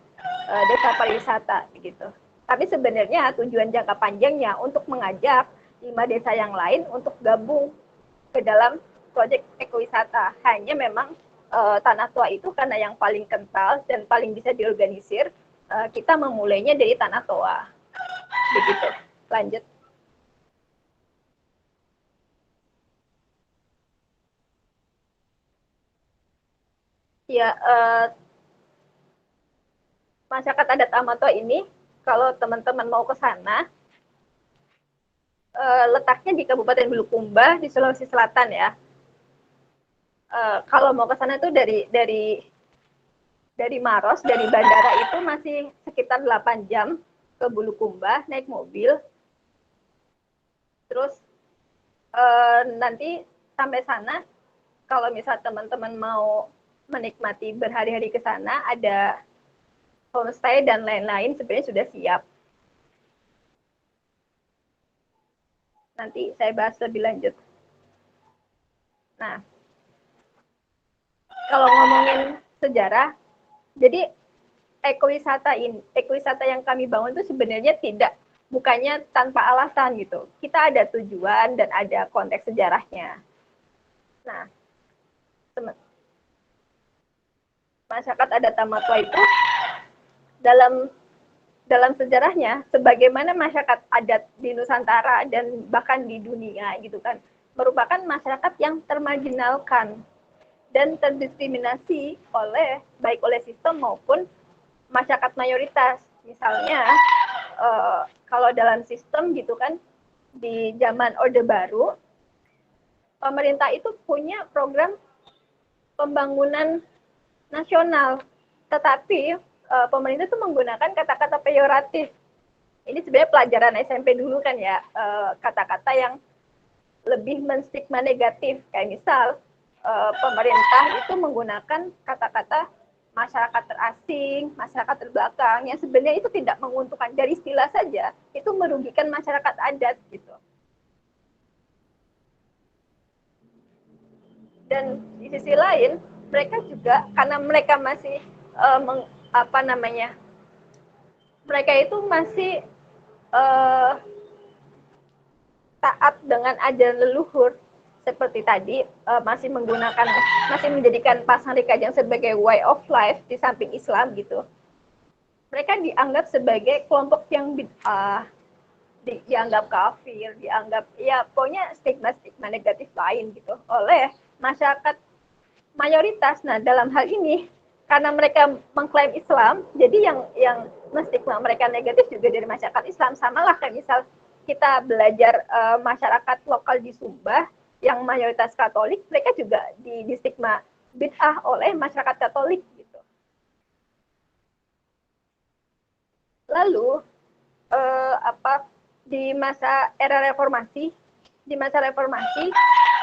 B: desa pariwisata begitu. Tapi sebenarnya tujuan jangka panjangnya untuk mengajak 5 desa yang lain untuk gabung ke dalam proyek ekowisata. Hanya memang Tanah Toa itu karena yang paling kental dan paling bisa diorganisir, kita memulainya dari Tanah Toa. Begitu. Lanjut. Ya, masyarakat adat Tanah Toa ini, kalau teman-teman mau ke sana, letaknya di Kabupaten Bulukumba di Sulawesi Selatan ya. Kalau mau ke sana itu dari Maros, dari bandara itu masih sekitar 8 jam ke Bulukumba naik mobil. Terus nanti sampai sana, kalau misal teman-teman mau menikmati berhari-hari ke sana, ada homestay dan lain-lain sebenarnya sudah siap. Nanti saya bahas lebih lanjut. Nah, kalau ngomongin sejarah, jadi ekowisata yang kami bangun itu sebenarnya bukannya tanpa alasan gitu. Kita ada tujuan dan ada konteks sejarahnya. Nah, masyarakat adat Tamatwa itu dalam sejarahnya, sebagaimana masyarakat adat di Nusantara dan bahkan di dunia gitu kan, merupakan masyarakat yang termarginalkan dan terdiskriminasi baik oleh sistem maupun masyarakat mayoritas. Misalnya kalau dalam sistem gitu kan, di zaman Orde Baru, pemerintah itu punya program pembangunan nasional, tetapi pemerintah itu menggunakan kata-kata peyoratif. Ini sebenarnya pelajaran SMP dulu kan ya, kata-kata yang lebih menstigma negatif. Kayak misal, pemerintah itu menggunakan kata-kata masyarakat terasing, masyarakat terbelakang, yang sebenarnya itu tidak menguntungkan. Dari istilah saja, itu merugikan masyarakat adat gitu. Dan di sisi lain, mereka juga, karena mereka masih mereka itu masih taat dengan ajaran leluhur seperti tadi, masih menjadikan pasang rikajang sebagai way of life di samping Islam gitu. Mereka dianggap sebagai kelompok yang dianggap kafir, dianggap ya pokoknya stigma negatif lain gitu oleh masyarakat mayoritas. Nah, dalam hal ini karena mereka mengklaim Islam, jadi yang menstigma mereka negatif juga dari masyarakat Islam. Samalah kayak misal kita belajar masyarakat lokal di Sumba yang mayoritas Katolik, mereka juga di stigma bid'ah oleh masyarakat Katolik gitu. Lalu di masa era reformasi,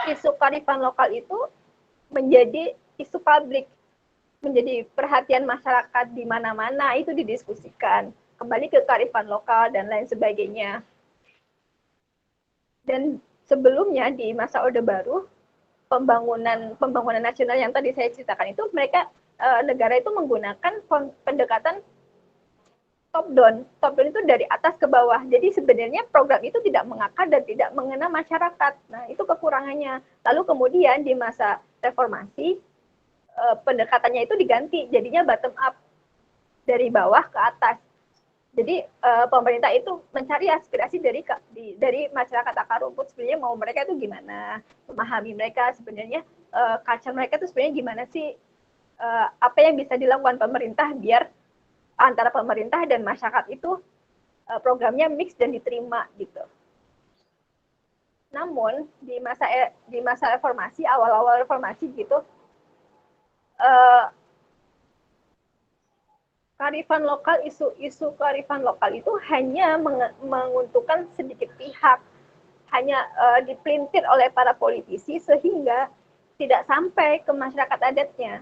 B: isu kearifan lokal itu menjadi isu publik, menjadi perhatian masyarakat di mana-mana, itu didiskusikan. Kembali ke kearifan lokal dan lain sebagainya. Dan sebelumnya di masa Orde Baru, pembangunan nasional yang tadi saya ceritakan itu, negara itu menggunakan pendekatan top down itu dari atas ke bawah. Jadi sebenarnya program itu tidak mengakar dan tidak mengena masyarakat. Nah, itu kekurangannya. Lalu kemudian di masa reformasi, pendekatannya itu diganti, jadinya bottom up, dari bawah ke atas. Jadi pemerintah itu mencari aspirasi dari masyarakat akar rumput, sebenarnya mau mereka itu gimana, memahami mereka sebenarnya, culture mereka itu sebenarnya gimana sih, apa yang bisa dilakukan pemerintah biar antara pemerintah dan masyarakat itu programnya mix dan diterima gitu. Namun di masa reformasi, awal-awal reformasi gitu, kearifan lokal, isu kearifan lokal itu hanya menguntungkan sedikit pihak, hanya dipelintir oleh para politisi sehingga tidak sampai ke masyarakat adatnya.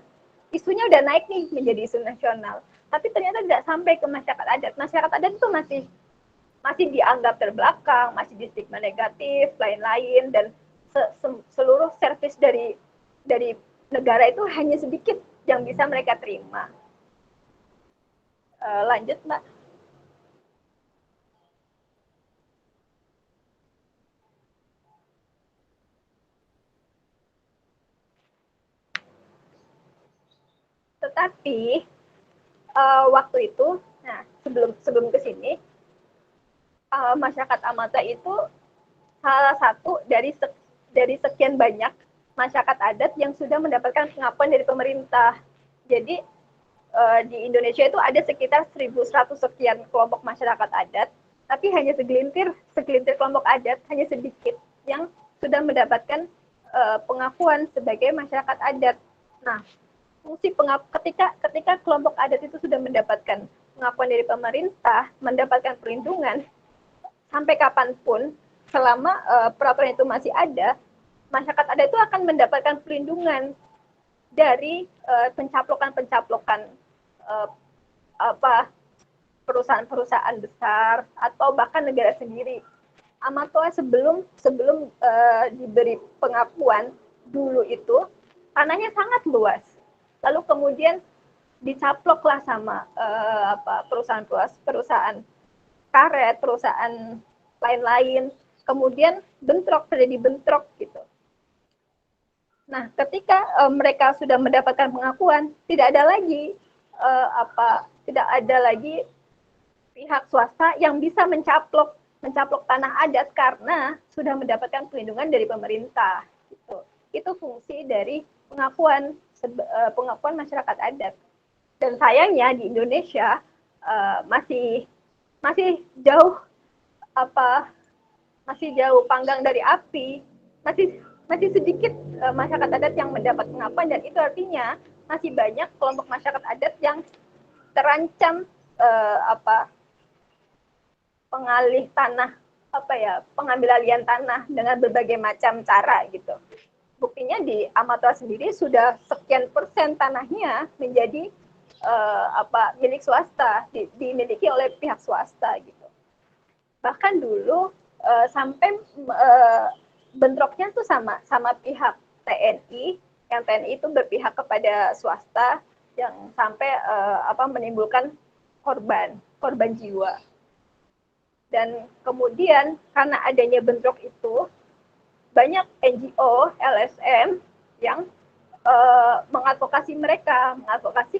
B: Isunya udah naik nih menjadi isu nasional, tapi ternyata tidak sampai ke masyarakat adat. Masyarakat adat itu masih dianggap terbelakang, masih di stigma negatif, lain-lain, dan seluruh servis dari negara itu hanya sedikit yang bisa mereka terima. Lanjut, Mbak. Tetapi waktu itu, nah sebelum ke sini, masyarakat Amata itu salah satu dari sekian banyak masyarakat adat yang sudah mendapatkan pengakuan dari pemerintah. Jadi di Indonesia itu ada sekitar 1.100 sekian kelompok masyarakat adat, tapi hanya segelintir kelompok adat, hanya sedikit yang sudah mendapatkan pengakuan sebagai masyarakat adat. Nah, fungsi ketika kelompok adat itu sudah mendapatkan pengakuan dari pemerintah, mendapatkan perlindungan, sampai kapanpun, selama peraturan itu masih ada, masyarakat adat itu akan mendapatkan perlindungan dari pencaplokan perusahaan-perusahaan besar atau bahkan negara sendiri. Amatoa sebelum diberi pengakuan dulu itu tanahnya sangat luas. lalu kemudian dicaploklah sama perusahaan karet, perusahaan lain-lain, kemudian terjadi bentrok gitu. Nah, ketika mereka sudah mendapatkan pengakuan, tidak ada lagi pihak swasta yang bisa mencaplok tanah adat karena sudah mendapatkan perlindungan dari pemerintah. Gitu. Itu fungsi dari pengakuan masyarakat adat. Dan sayangnya di Indonesia masih jauh panggang dari api, masih sedikit masyarakat adat yang mendapat pengakuan, dan itu artinya masih banyak kelompok masyarakat adat yang terancam pengambil alihan tanah dengan berbagai macam cara gitu. Buktinya di Amatoa sendiri sudah sekian persen tanahnya menjadi milik swasta, dimiliki oleh pihak swasta gitu. Bahkan dulu sampai bentroknya tuh sama pihak TNI, yang TNI itu berpihak kepada swasta yang sampai menimbulkan korban jiwa. Dan kemudian karena adanya bentrok itu, banyak NGO, LSM yang mengadvokasi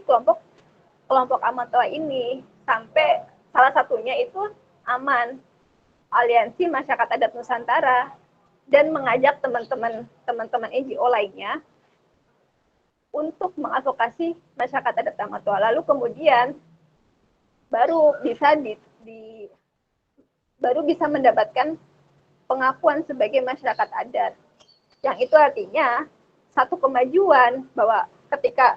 B: kelompok Amatoa ini, sampai salah satunya itu AMAN, Aliansi Masyarakat Adat Nusantara, dan mengajak teman-teman NGO lainnya untuk mengadvokasi masyarakat adat Amatoa. Lalu kemudian baru bisa mendapatkan pengakuan sebagai masyarakat adat. Yang itu artinya satu kemajuan, bahwa ketika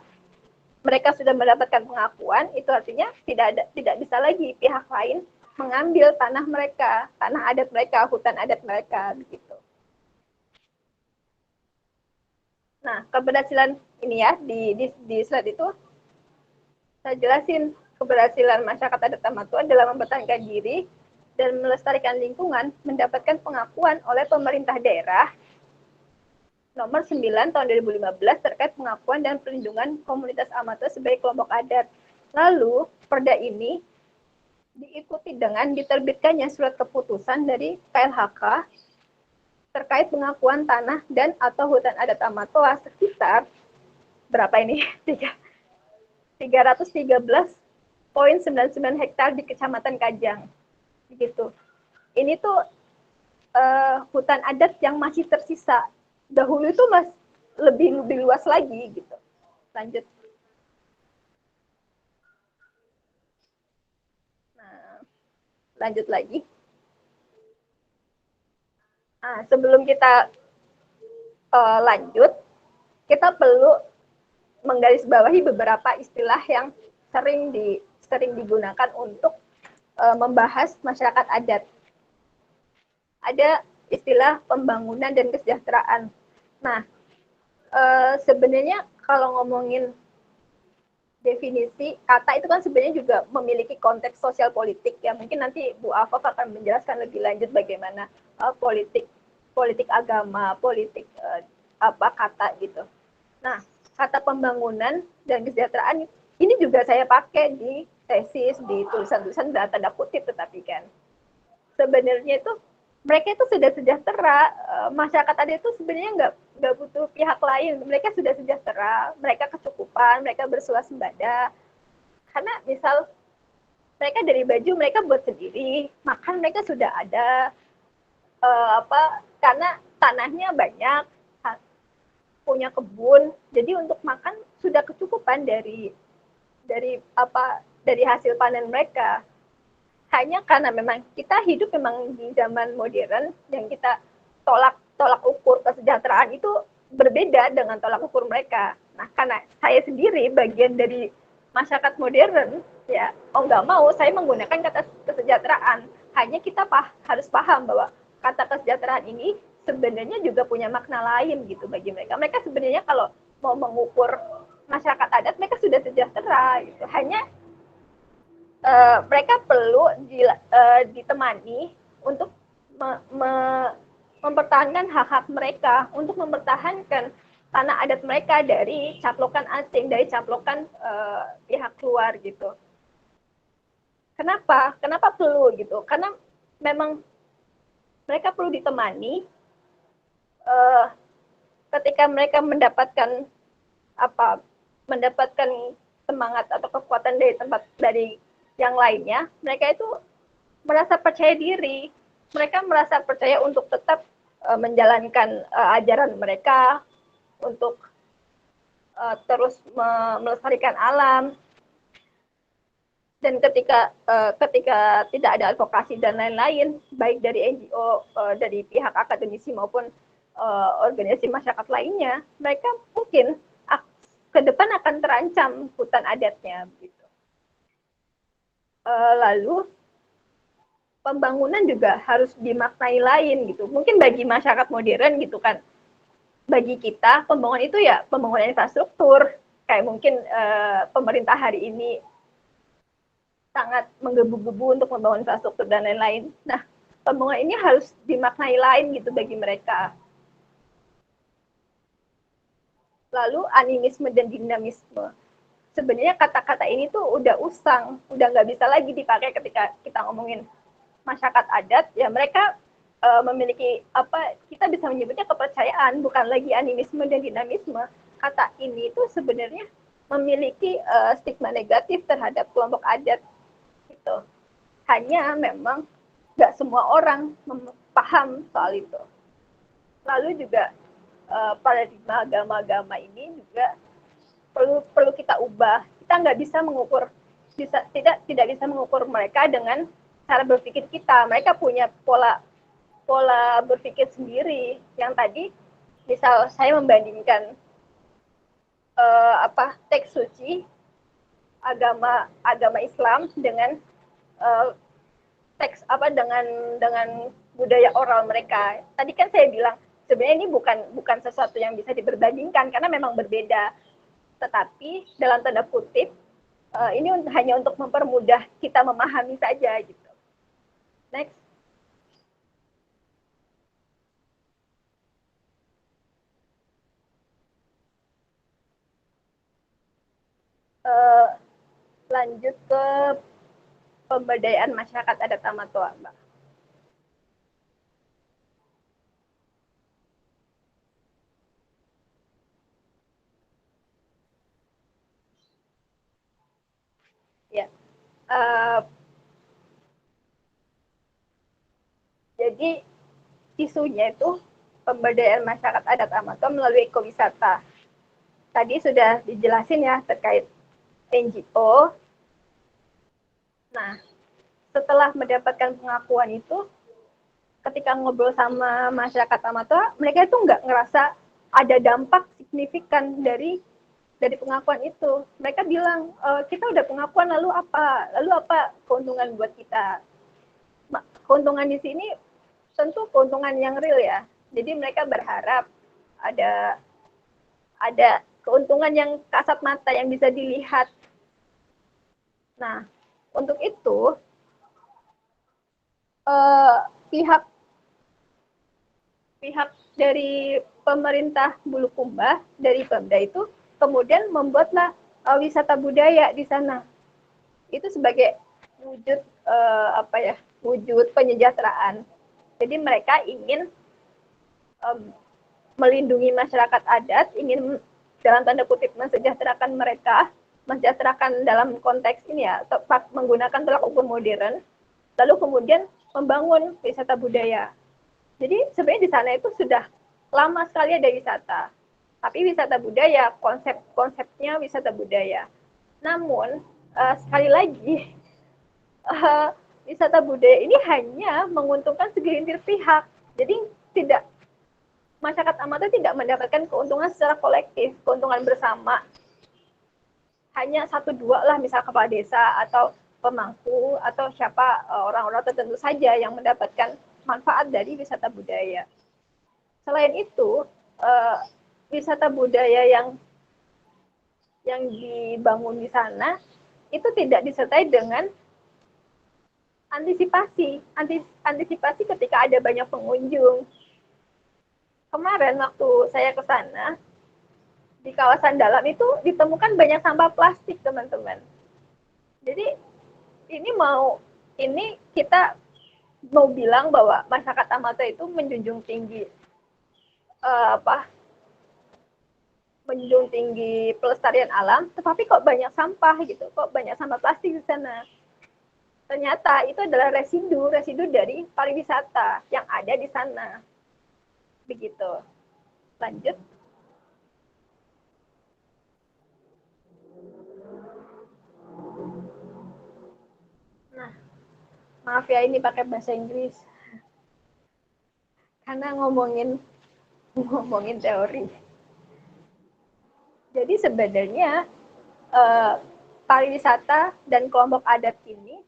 B: mereka sudah mendapatkan pengakuan, itu artinya tidak bisa lagi pihak lain mengambil tanah mereka, tanah adat mereka, hutan adat mereka, begitu. Nah, keberhasilan ini ya, di slide itu saya jelasin keberhasilan masyarakat adat Amatoa dalam mempertahankan diri dan melestarikan lingkungan, mendapatkan pengakuan oleh pemerintah daerah nomor 9 tahun 2015 terkait pengakuan dan perlindungan komunitas Amatoa sebagai kelompok adat. Lalu, perda ini diikuti dengan diterbitkannya surat keputusan dari KLHK terkait pengakuan tanah dan atau hutan adat Amatoa sekitar berapa ini? 313,99 hektar di Kecamatan Kajang. Begitu. Ini tuh hutan adat yang masih tersisa. Dahulu itu lebih luas lagi gitu. Lanjut. Nah, lanjut lagi. Nah, sebelum kita lanjut, kita perlu menggarisbawahi beberapa istilah yang sering digunakan untuk membahas masyarakat adat. Ada istilah pembangunan dan kesejahteraan. Nah, sebenarnya kalau ngomongin definisi kata itu kan sebenarnya juga memiliki konteks sosial politik ya. Mungkin nanti Bu Afaf akan menjelaskan lebih lanjut bagaimana politik agama, politik kata gitu. Nah, kata pembangunan dan kesejahteraan ini juga saya pakai di tesis, di tulisan-tulisan dalam tanda kutip, tetapi kan sebenarnya itu mereka itu sudah sejahtera. Masyarakat adat itu sebenarnya nggak butuh pihak lain. Mereka sudah sejahtera, mereka kecukupan, mereka bersuasembada. Karena misal mereka dari baju mereka buat sendiri, makan mereka sudah ada, karena tanahnya banyak, punya kebun, jadi untuk makan sudah kecukupan dari hasil panen mereka. Hanya karena memang kita hidup memang di zaman modern yang kita tolak ukur kesejahteraan itu berbeda dengan tolak ukur mereka. Nah, karena saya sendiri bagian dari masyarakat modern, ya nggak mau saya menggunakan kata kesejahteraan. Hanya kita harus paham bahwa kata kesejahteraan ini sebenarnya juga punya makna lain gitu bagi mereka. Mereka sebenarnya kalau mau mengukur masyarakat adat, mereka sudah sejahtera gitu. Hanya mereka perlu ditemani untuk mempertahankan hak-hak mereka, untuk mempertahankan tanah adat mereka dari caplokan asing, dari caplokan pihak luar gitu. Kenapa? Kenapa perlu gitu? Karena memang mereka perlu ditemani ketika mereka mendapatkan semangat atau kekuatan dari yang lainnya, mereka itu merasa percaya diri, mereka merasa percaya untuk tetap menjalankan ajaran mereka, untuk terus melestarikan alam. Dan ketika tidak ada advokasi dan lain-lain, baik dari NGO, dari pihak akademisi maupun organisasi masyarakat lainnya, mereka mungkin ke depan akan terancam hutan adatnya. Gitu. Lalu pembangunan juga harus dimaknai lain gitu. Mungkin bagi masyarakat modern gitu kan, bagi kita pembangunan itu ya pembangunan infrastruktur, kayak mungkin pemerintah hari ini sangat menggebu-gebu untuk membangun infrastruktur dan lain-lain. Nah, pembangunan ini harus dimaknai lain gitu bagi mereka. Lalu animisme dan dinamisme. Sebenarnya kata-kata ini tuh udah usang, udah nggak bisa lagi dipakai ketika kita ngomongin masyarakat adat. Ya mereka memiliki kita bisa menyebutnya kepercayaan, bukan lagi animisme dan dinamisme. Kata ini tuh sebenarnya memiliki stigma negatif terhadap kelompok adat. Gitu. Hanya memang nggak semua orang paham soal itu. Lalu juga paradigma agama-agama ini juga perlu kita ubah. Kita nggak bisa mengukur, tidak bisa mengukur mereka dengan cara berpikir kita. Mereka punya pola berpikir sendiri. Yang tadi, misal saya membandingkan teks suci agama Islam dengan teks dengan budaya oral mereka. Tadi kan saya bilang sebenarnya ini bukan sesuatu yang bisa diperbandingkan karena memang berbeda. Tetapi dalam tanda kutip ini hanya untuk mempermudah kita memahami saja gitu. Next. Lanjut ke pemberdayaan masyarakat adat Tamatoa, Mbak. Ya. Jadi isunya itu pemberdayaan masyarakat adat Tamatoa melalui ekowisata. Tadi sudah dijelasin ya terkait NGO. Nah, setelah mendapatkan pengakuan itu, ketika ngobrol sama masyarakat Tamatoa, mereka itu nggak ngerasa ada dampak signifikan dari pengakuan itu. Mereka bilang, kita udah pengakuan, lalu apa keuntungan buat kita? Keuntungan di sini tentu keuntungan yang real ya. Jadi mereka berharap ada keuntungan yang kasat mata yang bisa dilihat. Nah, untuk itu pihak dari pemerintah Bulukumba, dari Pemda itu kemudian membuatlah wisata budaya di sana. Itu sebagai wujud wujud penyejahteraan. Jadi mereka ingin melindungi masyarakat adat, ingin dalam tanda kutip mensejahterakan mereka, mensejahterakan dalam konteks ini ya, tepat menggunakan tolak ukur modern, lalu kemudian membangun wisata budaya. Jadi sebenarnya di sana itu sudah lama sekali ada wisata, tapi wisata budaya, konsepnya wisata budaya. Namun sekali lagi wisata budaya ini hanya menguntungkan segelintir pihak. Jadi masyarakat Tamatoa tidak mendapatkan keuntungan secara kolektif, keuntungan bersama. Hanya 1-2 lah, misal kepala desa atau pemangku atau siapa orang-orang tertentu saja yang mendapatkan manfaat dari wisata budaya. Selain itu, wisata budaya yang dibangun di sana itu tidak disertai dengan antisipasi ketika ada banyak pengunjung. Kemarin waktu saya ke sana, di kawasan dalam itu ditemukan banyak sampah plastik, teman-teman. Jadi ini kita mau bilang bahwa masyarakat Amata itu menjunjung tinggi menjunjung tinggi pelestarian alam, tetapi kok banyak sampah gitu, kok banyak sampah plastik di sana. Ternyata itu adalah residu dari pariwisata yang ada di sana. Begitu. Lanjut. Nah, maaf ya ini pakai bahasa Inggris. Karena ngomongin teori. Jadi sebenarnya pariwisata dan kelompok adat ini,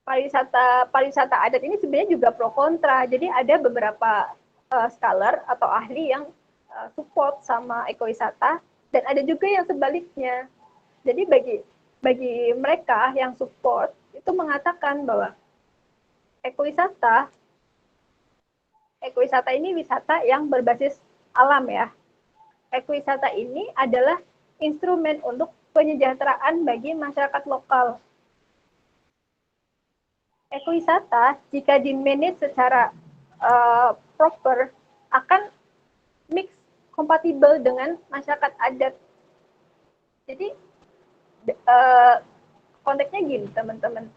B: pariwisata adat ini sebenarnya juga pro kontra. Jadi ada beberapa scholar atau ahli yang support sama ekowisata, dan ada juga yang sebaliknya. Jadi bagi mereka yang support itu mengatakan bahwa ekowisata ini wisata yang berbasis alam ya. Ekowisata ini adalah instrumen untuk penyejahteraan bagi masyarakat lokal. Ekowisata jika di-manage secara proper akan mix kompatibel dengan masyarakat adat. Jadi konteksnya gini teman-teman.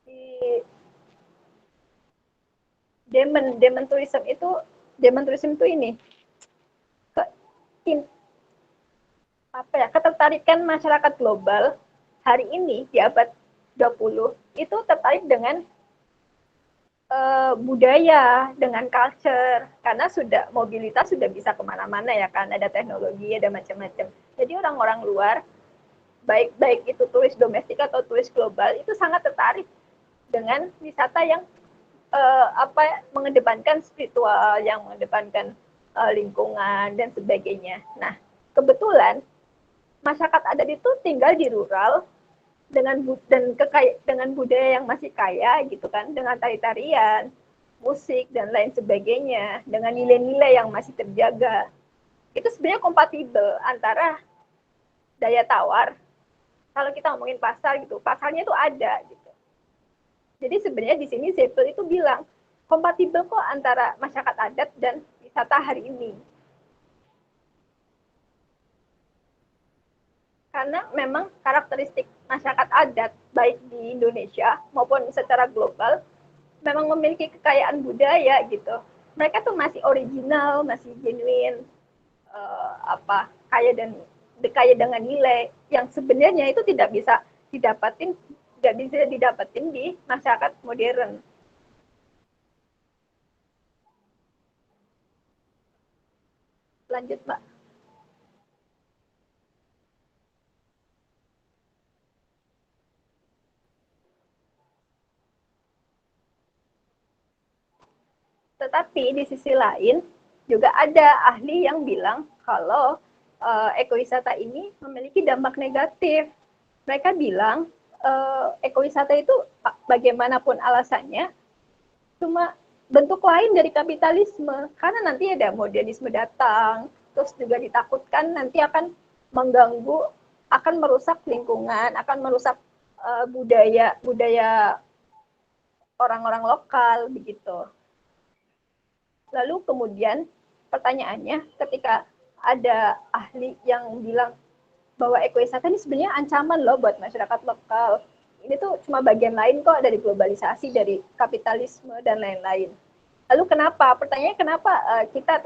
B: Di Demon tourism itu ini ketertarikan masyarakat global hari ini di abad 20 itu tertarik dengan budaya, dengan culture, karena mobilitas sudah bisa kemana-mana ya kan, ada teknologi, ada macam-macam. Jadi orang-orang luar, baik itu turis domestik atau turis global, itu sangat tertarik dengan wisata yang mengedepankan spiritual, yang mengedepankan lingkungan dan sebagainya. Nah, kebetulan masyarakat adat itu tinggal di rural dengan budaya yang masih kaya gitu kan, dengan tari-tarian, musik dan lain sebagainya, dengan nilai-nilai yang masih terjaga. Itu sebenarnya kompatibel antara daya tawar. Kalau kita ngomongin pasar gitu, pasarnya itu ada gitu. Jadi sebenarnya di sini Zephyr itu bilang kompatibel kok antara masyarakat adat dan wisata hari ini. Karena memang karakteristik masyarakat adat baik di Indonesia maupun secara global memang memiliki kekayaan budaya gitu. Mereka tuh masih original, masih genuine, kaya dengan nilai yang sebenarnya itu tidak bisa didapatin di masyarakat modern. Lanjut, Mbak. Tetapi di sisi lain juga ada ahli yang bilang kalau ekowisata ini memiliki dampak negatif. Mereka bilang ekowisata itu bagaimanapun alasannya cuma bentuk lain dari kapitalisme, karena nanti ada modernisme datang, terus juga ditakutkan nanti akan mengganggu, akan merusak lingkungan, akan merusak budaya orang-orang lokal begitu. Lalu kemudian pertanyaannya, ketika ada ahli yang bilang bahwa ekowisata ini sebenarnya ancaman loh buat masyarakat lokal. Ini tuh cuma bagian lain kok dari globalisasi, dari kapitalisme dan lain-lain. Lalu kenapa? Pertanyaannya kenapa kita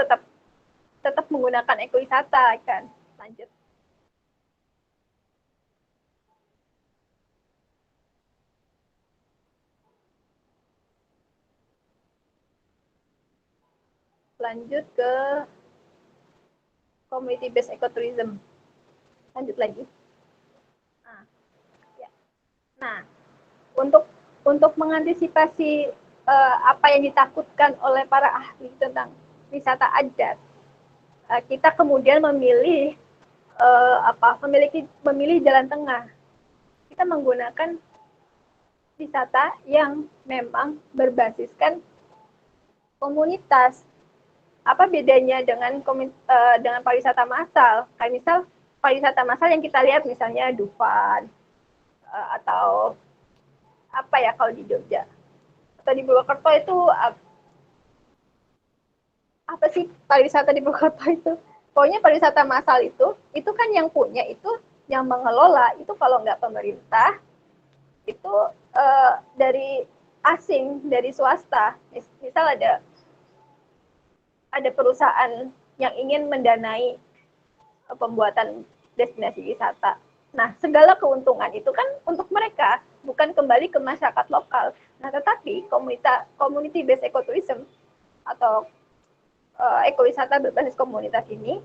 B: tetap menggunakan ekowisata kan? Lanjut. Lanjut ke community based ecotourism. Lanjut lagi. Nah, untuk mengantisipasi apa yang ditakutkan oleh para ahli tentang wisata adat, kita kemudian memilih jalan tengah. Kita menggunakan wisata yang memang berbasiskan komunitas. apa bedanya dengan pariwisata massal? Kayak misal pariwisata massal yang kita lihat misalnya Dufan atau apa ya kalau di Jogja atau di Purwokerto itu apa sih pariwisata di Purwokerto itu? Pokoknya pariwisata massal itu kan yang punya itu, yang mengelola itu kalau nggak pemerintah, itu dari asing, dari swasta. Misal ada perusahaan yang ingin mendanai pembuatan destinasi wisata. Nah, segala keuntungan itu kan untuk mereka, bukan kembali ke masyarakat lokal. Nah, tetapi community based ecotourism atau ekowisata berbasis komunitas ini,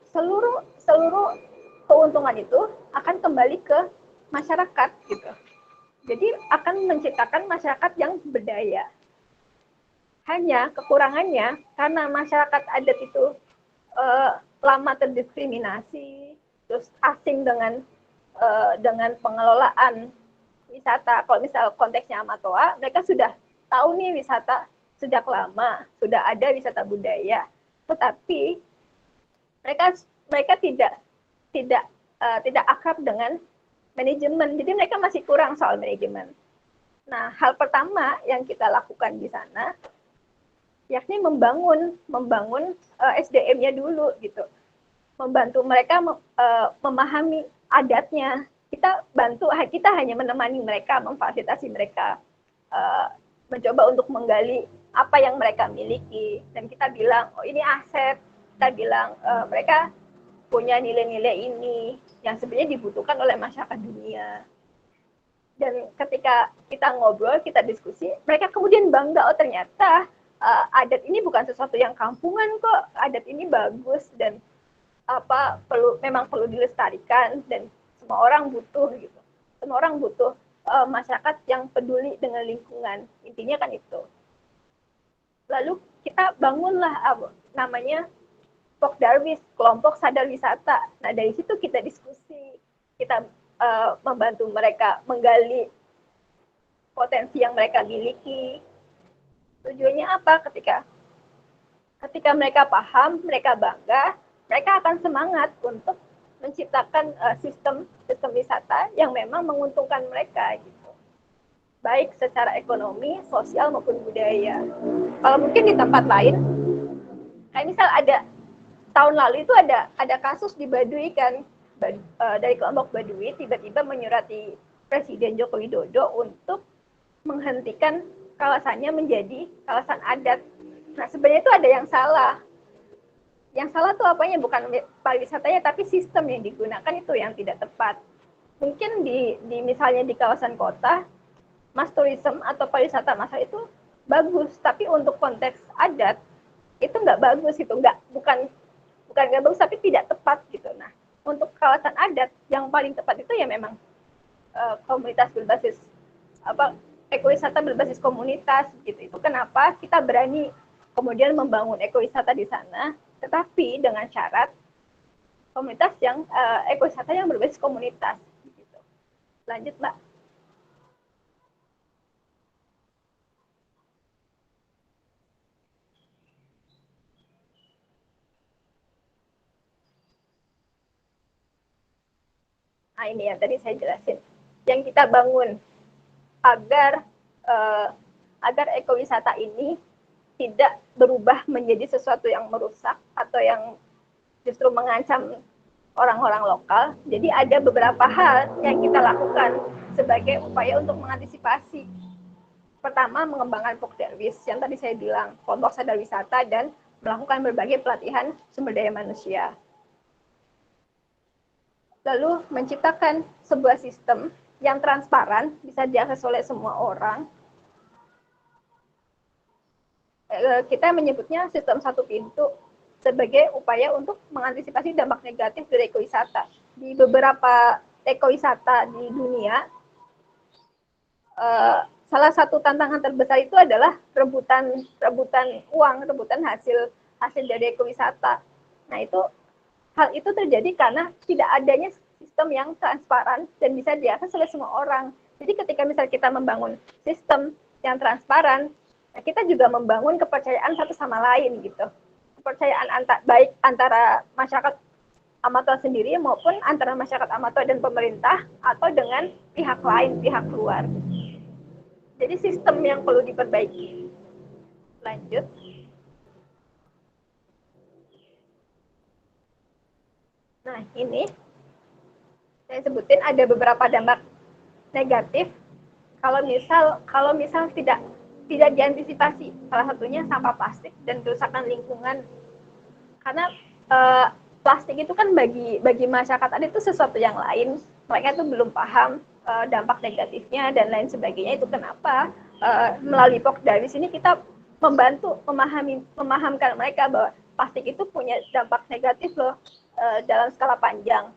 B: seluruh keuntungan itu akan kembali ke masyarakat gitu. Jadi akan menciptakan masyarakat yang berdaya. Hanya kekurangannya karena masyarakat adat itu lama terdiskriminasi, terus asing dengan pengelolaan wisata. Kalau misal konteksnya Amatoa, mereka sudah tahu nih wisata sejak lama, sudah ada wisata budaya, tetapi mereka tidak akrab dengan manajemen, jadi mereka masih kurang soal manajemen. Nah, hal pertama yang kita lakukan di sana, yakni membangun SDM-nya dulu gitu, membantu mereka memahami adatnya. Kita hanya menemani mereka, memfasilitasi mereka, mencoba untuk menggali apa yang mereka miliki, dan kita bilang, oh ini aset, kita bilang mereka punya nilai-nilai ini yang sebenarnya dibutuhkan oleh masyarakat dunia. Dan ketika kita ngobrol, kita diskusi, mereka kemudian bangga, oh ternyata adat ini bukan sesuatu yang kampungan kok, adat ini bagus dan memang perlu dilestarikan, dan semua orang butuh gitu. Semua orang butuh masyarakat yang peduli dengan lingkungan. Intinya kan itu. Lalu kita bangunlah namanya Pokdarwis, kelompok sadar wisata. Nah, dari situ kita diskusi, kita membantu mereka menggali potensi yang mereka miliki. Tujuannya apa? Ketika mereka paham, mereka bangga, mereka akan semangat untuk menciptakan sistem wisata yang memang menguntungkan mereka gitu. Baik secara ekonomi, sosial maupun budaya. Kalau mungkin di tempat lain, kayak misal tahun lalu itu ada kasus di Baduy kan, dari kelompok Baduy tiba-tiba menyurati Presiden Joko Widodo untuk menghentikan kawasannya menjadi kawasan adat. Nah, sebenarnya itu ada yang salah. Yang salah tuh apanya? Bukan pariwisatanya, tapi sistem yang digunakan itu yang tidak tepat. Mungkin di misalnya di kawasan kota, mass tourism atau pariwisata massal itu bagus, tapi untuk konteks adat itu nggak bagus, itu bukan nggak bagus, tapi tidak tepat gitu. Nah, untuk kawasan adat yang paling tepat itu ya memang komunitas berbasis ekowisata berbasis komunitas gitu. Itu kenapa kita berani kemudian membangun ekowisata di sana, tetapi dengan syarat komunitas yang ekowisata yang berbasis komunitas gitu. Lanjut, Mbak. Nah, ini yang tadi saya jelasin. Yang kita bangun agar ekowisata ini tidak berubah menjadi sesuatu yang merusak atau yang justru mengancam orang-orang lokal. Jadi ada beberapa hal yang kita lakukan sebagai upaya untuk mengantisipasi. Pertama, mengembangkan Pokdarwis yang tadi saya bilang, kelompok sadar wisata, dan melakukan berbagai pelatihan sumber daya manusia. Lalu menciptakan sebuah sistem yang transparan, bisa diakses oleh semua orang. Kita menyebutnya sistem satu pintu sebagai upaya untuk mengantisipasi dampak negatif dari ekowisata. Di beberapa ekowisata di dunia, salah satu tantangan terbesar itu adalah rebutan uang, rebutan hasil dari ekowisata. Nah, hal itu terjadi karena tidak adanya sistem yang transparan dan bisa diakses oleh semua orang. Jadi ketika misalnya kita membangun sistem yang transparan, kita juga membangun kepercayaan satu sama lain gitu. kepercayaan baik antara masyarakat Amatoa sendiri maupun antara masyarakat Amatoa dan pemerintah atau dengan pihak lain, pihak luar. Jadi sistem yang perlu diperbaiki. Lanjut. Nah, ini saya sebutin ada beberapa dampak negatif kalau misal tidak diantisipasi. Salah satunya sampah plastik dan kerusakan lingkungan. Karena plastik itu kan bagi masyarakat adat itu sesuatu yang lain. Mereka itu belum paham dampak negatifnya dan lain sebagainya. Itu kenapa melalui Pokdawi sini kita membantu memahamkan mereka bahwa plastik itu punya dampak negatif loh dalam skala panjang.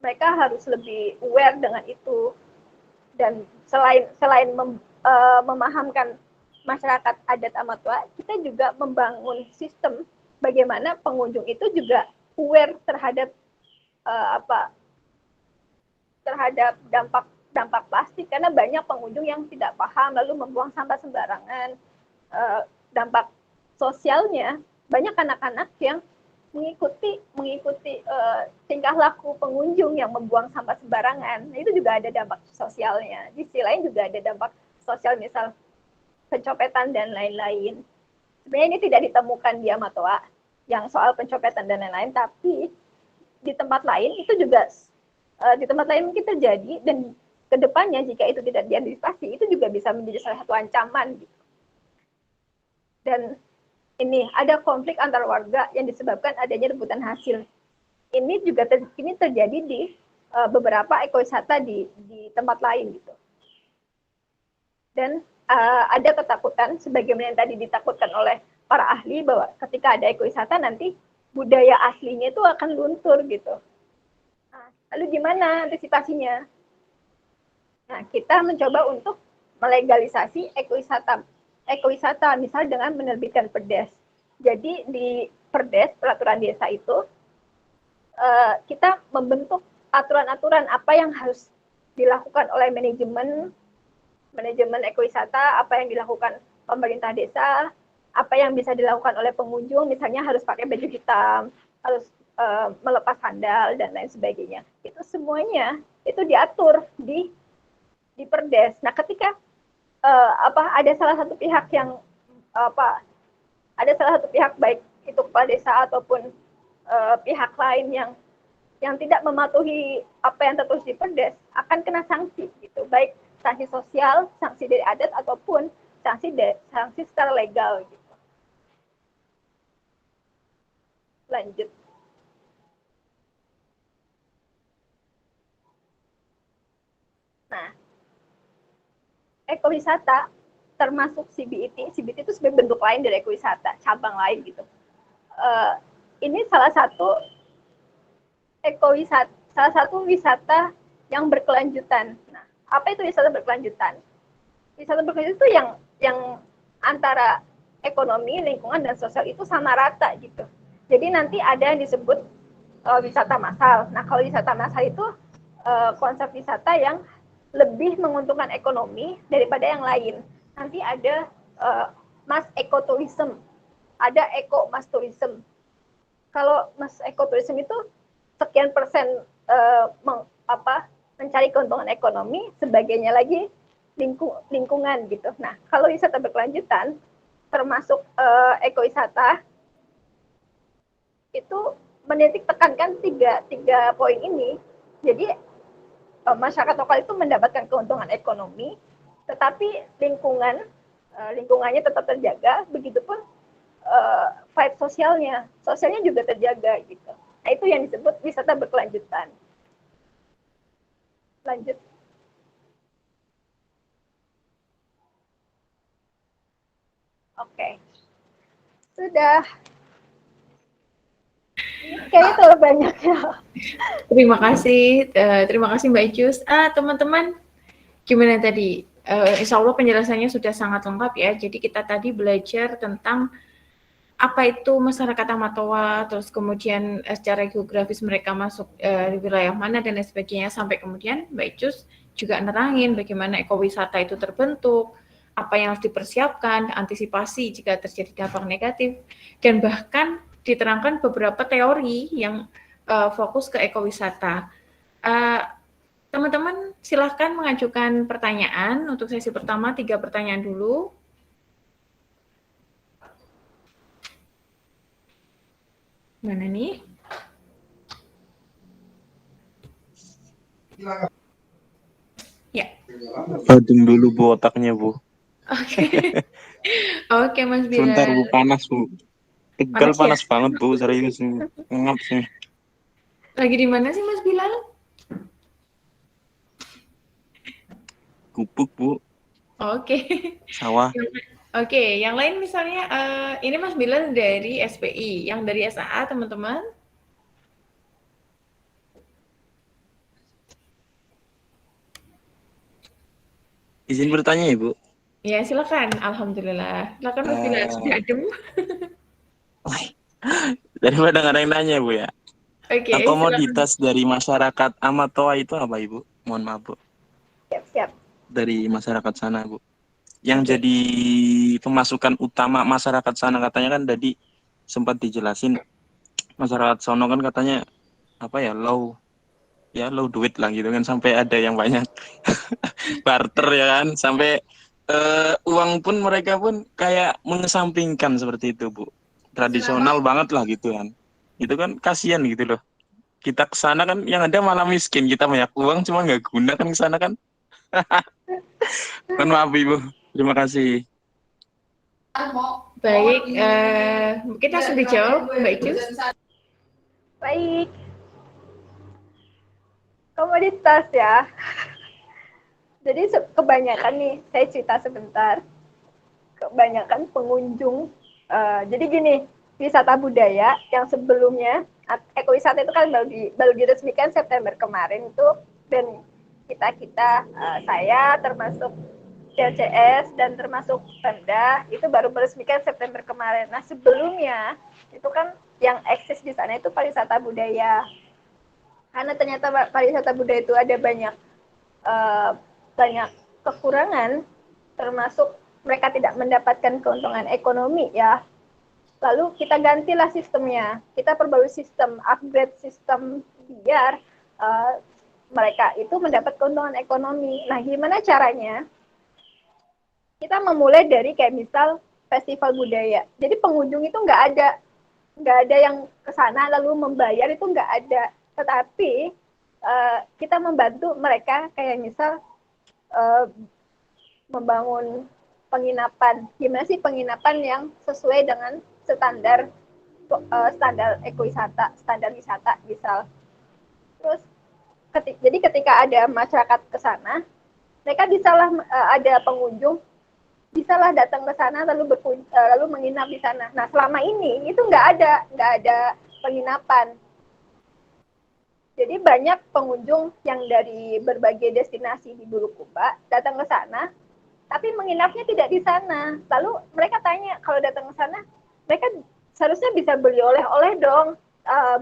B: Mereka harus lebih aware dengan itu. Dan selain memahamkan masyarakat adat Amatoa, kita juga membangun sistem bagaimana pengunjung itu juga aware terhadap terhadap dampak plastik, karena banyak pengunjung yang tidak paham lalu membuang sampah sembarangan. Dampak sosialnya, banyak anak-anak yang mengikuti tingkah laku pengunjung yang membuang sampah sembarangan. Nah, itu juga ada dampak sosialnya. Di sisi lain juga ada dampak sosial, misal pencopetan dan lain-lain. Sebenarnya ini tidak ditemukan di Amatoa yang soal pencopetan dan lain-lain, tapi di tempat lain itu juga di tempat lain mungkin terjadi, dan kedepannya jika itu tidak diantisipasi itu juga bisa menjadi salah satu ancaman. Dan ini ada konflik antar warga yang disebabkan adanya rebutan hasil. Ini juga terjadi di beberapa ekowisata di tempat lain gitu. Dan ada ketakutan, sebagaimana yang tadi ditakutkan oleh para ahli, bahwa ketika ada ekowisata nanti budaya aslinya itu akan luntur gitu. Nah, lalu gimana antisipasinya? Nah, kita mencoba untuk melegalisasi ekowisata misal dengan menerbitkan perdes. Jadi di perdes, peraturan desa itu, kita membentuk aturan-aturan apa yang harus dilakukan oleh manajemen ekowisata, apa yang dilakukan pemerintah desa, apa yang bisa dilakukan oleh pengunjung, misalnya harus pakai baju hitam, harus melepas sandal dan lain sebagainya. Itu semuanya itu diatur di perdes. Nah, ketika ada salah satu pihak yang baik itu kepala desa ataupun pihak lain yang tidak mematuhi apa yang tertulis di perdes, akan kena sanksi gitu, baik sanksi sosial, sanksi dari adat ataupun sanksi secara legal gitu. Lanjut. Nah, ekowisata termasuk CBT itu sebagai bentuk lain dari ekowisata, cabang lain gitu. Ini salah satu wisata yang berkelanjutan. Nah, apa itu wisata berkelanjutan? Wisata berkelanjutan itu yang antara ekonomi, lingkungan, dan sosial itu sama rata gitu. Jadi nanti ada yang disebut wisata massal. Nah, kalau wisata massal itu konsep wisata yang lebih menguntungkan ekonomi daripada yang lain. Nanti ada mass ecotourism, ada eco-mass tourism. Kalau mass ecotourism itu sekian persen mencari keuntungan ekonomi, sebagainya lagi lingkungan gitu. Nah, kalau wisata berkelanjutan, termasuk ekowisata, itu menitik tekankan tiga poin ini. Jadi masyarakat lokal itu mendapatkan keuntungan ekonomi, tetapi lingkungannya tetap terjaga, begitupun vibe sosialnya juga terjaga gitu. Nah, itu yang disebut wisata berkelanjutan. Lanjut. Oke. Sudah. Kayaknya terlalu banyak ya.
A: Terima kasih Mbak Icus. Teman-teman, gimana tadi? Insya Allah penjelasannya sudah sangat lengkap ya. Jadi kita tadi belajar tentang apa itu masyarakat Amatoa, terus kemudian secara geografis mereka masuk di wilayah mana dan lain sebagainya, sampai kemudian Mbak Icus juga nerangin bagaimana ekowisata itu terbentuk, apa yang harus dipersiapkan, antisipasi jika terjadi dampak negatif, dan bahkan diterangkan beberapa teori yang fokus ke ekowisata. Teman-teman silahkan mengajukan pertanyaan. Untuk sesi pertama 3 pertanyaan dulu. Mana nih? Ya.
E: Badung dulu Bu otaknya Bu.
A: Oke. Oke Mas Bilal.
E: Sebentar Bu, panas Bu. Tegal
A: Panas ya?
E: panas banget Bu, serius nih. Ngap sih.
A: Lagi di mana sih Mas Bilal?
E: Gubuk Bu,
A: Oke.
E: sawah.
A: Oke, yang lain misalnya ini Mas Bilal dari SPI, yang dari SAA teman-teman.
E: Izin bertanya ya Bu.
A: Ya silakan, alhamdulillah. Silakan Mas Bilal, sudah adem.
E: Daripada nggak ada yang nanya Bu ya.
A: Oke, silakan.
E: Komoditas dari masyarakat Amatoa itu apa Ibu? Mohon maaf Bu.
B: Siap-siap.
E: Dari masyarakat sana Bu. Yang jadi pemasukan utama masyarakat sana katanya kan tadi sempat dijelasin, masyarakat sono kan katanya apa ya, low duit lah gitu kan, sampai ada yang banyak barter ya kan, sampai uang pun mereka pun kayak mengesampingkan seperti itu Bu, tradisional banget lah gitu kan. Itu kan kasihan gitu loh, kita kesana kan yang ada malah miskin, kita banyak uang cuma nggak guna kan kesana kan. Mohon maaf Ibu, terima kasih.
A: Baik, mungkin langsung dijawab Mbak Icus.
B: Baik. Komoditas ya. Jadi kebanyakan nih, saya cerita sebentar. Kebanyakan pengunjung, jadi gini, wisata budaya yang sebelumnya, ekowisata itu kan baru diresmikan September kemarin itu, dan saya termasuk CLCS dan termasuk Pemda itu baru meresmikan September kemarin. Nah sebelumnya itu kan yang eksis di sana itu pariwisata budaya. Karena ternyata pariwisata budaya itu ada banyak kekurangan, termasuk mereka tidak mendapatkan keuntungan ekonomi ya. Lalu kita gantilah sistemnya, kita perbarui sistem, upgrade sistem biar mereka itu mendapat keuntungan ekonomi. Nah, gimana caranya? Kita memulai dari kayak misal festival budaya. Jadi pengunjung itu nggak ada yang ke sana lalu membayar, itu nggak ada. Tetapi kita membantu mereka kayak misal membangun penginapan. Gimana sih penginapan yang sesuai dengan standar ekowisata, standar wisata misal. Terus jadi ketika ada masyarakat ke sana, mereka bisalah ada pengunjung bisalah datang ke sana lalu menginap di sana. Nah selama ini itu nggak ada penginapan. Jadi banyak pengunjung yang dari berbagai destinasi di Bulukumba datang ke sana, tapi menginapnya tidak di sana. Lalu mereka tanya, kalau datang ke sana, mereka seharusnya bisa beli oleh-oleh dong,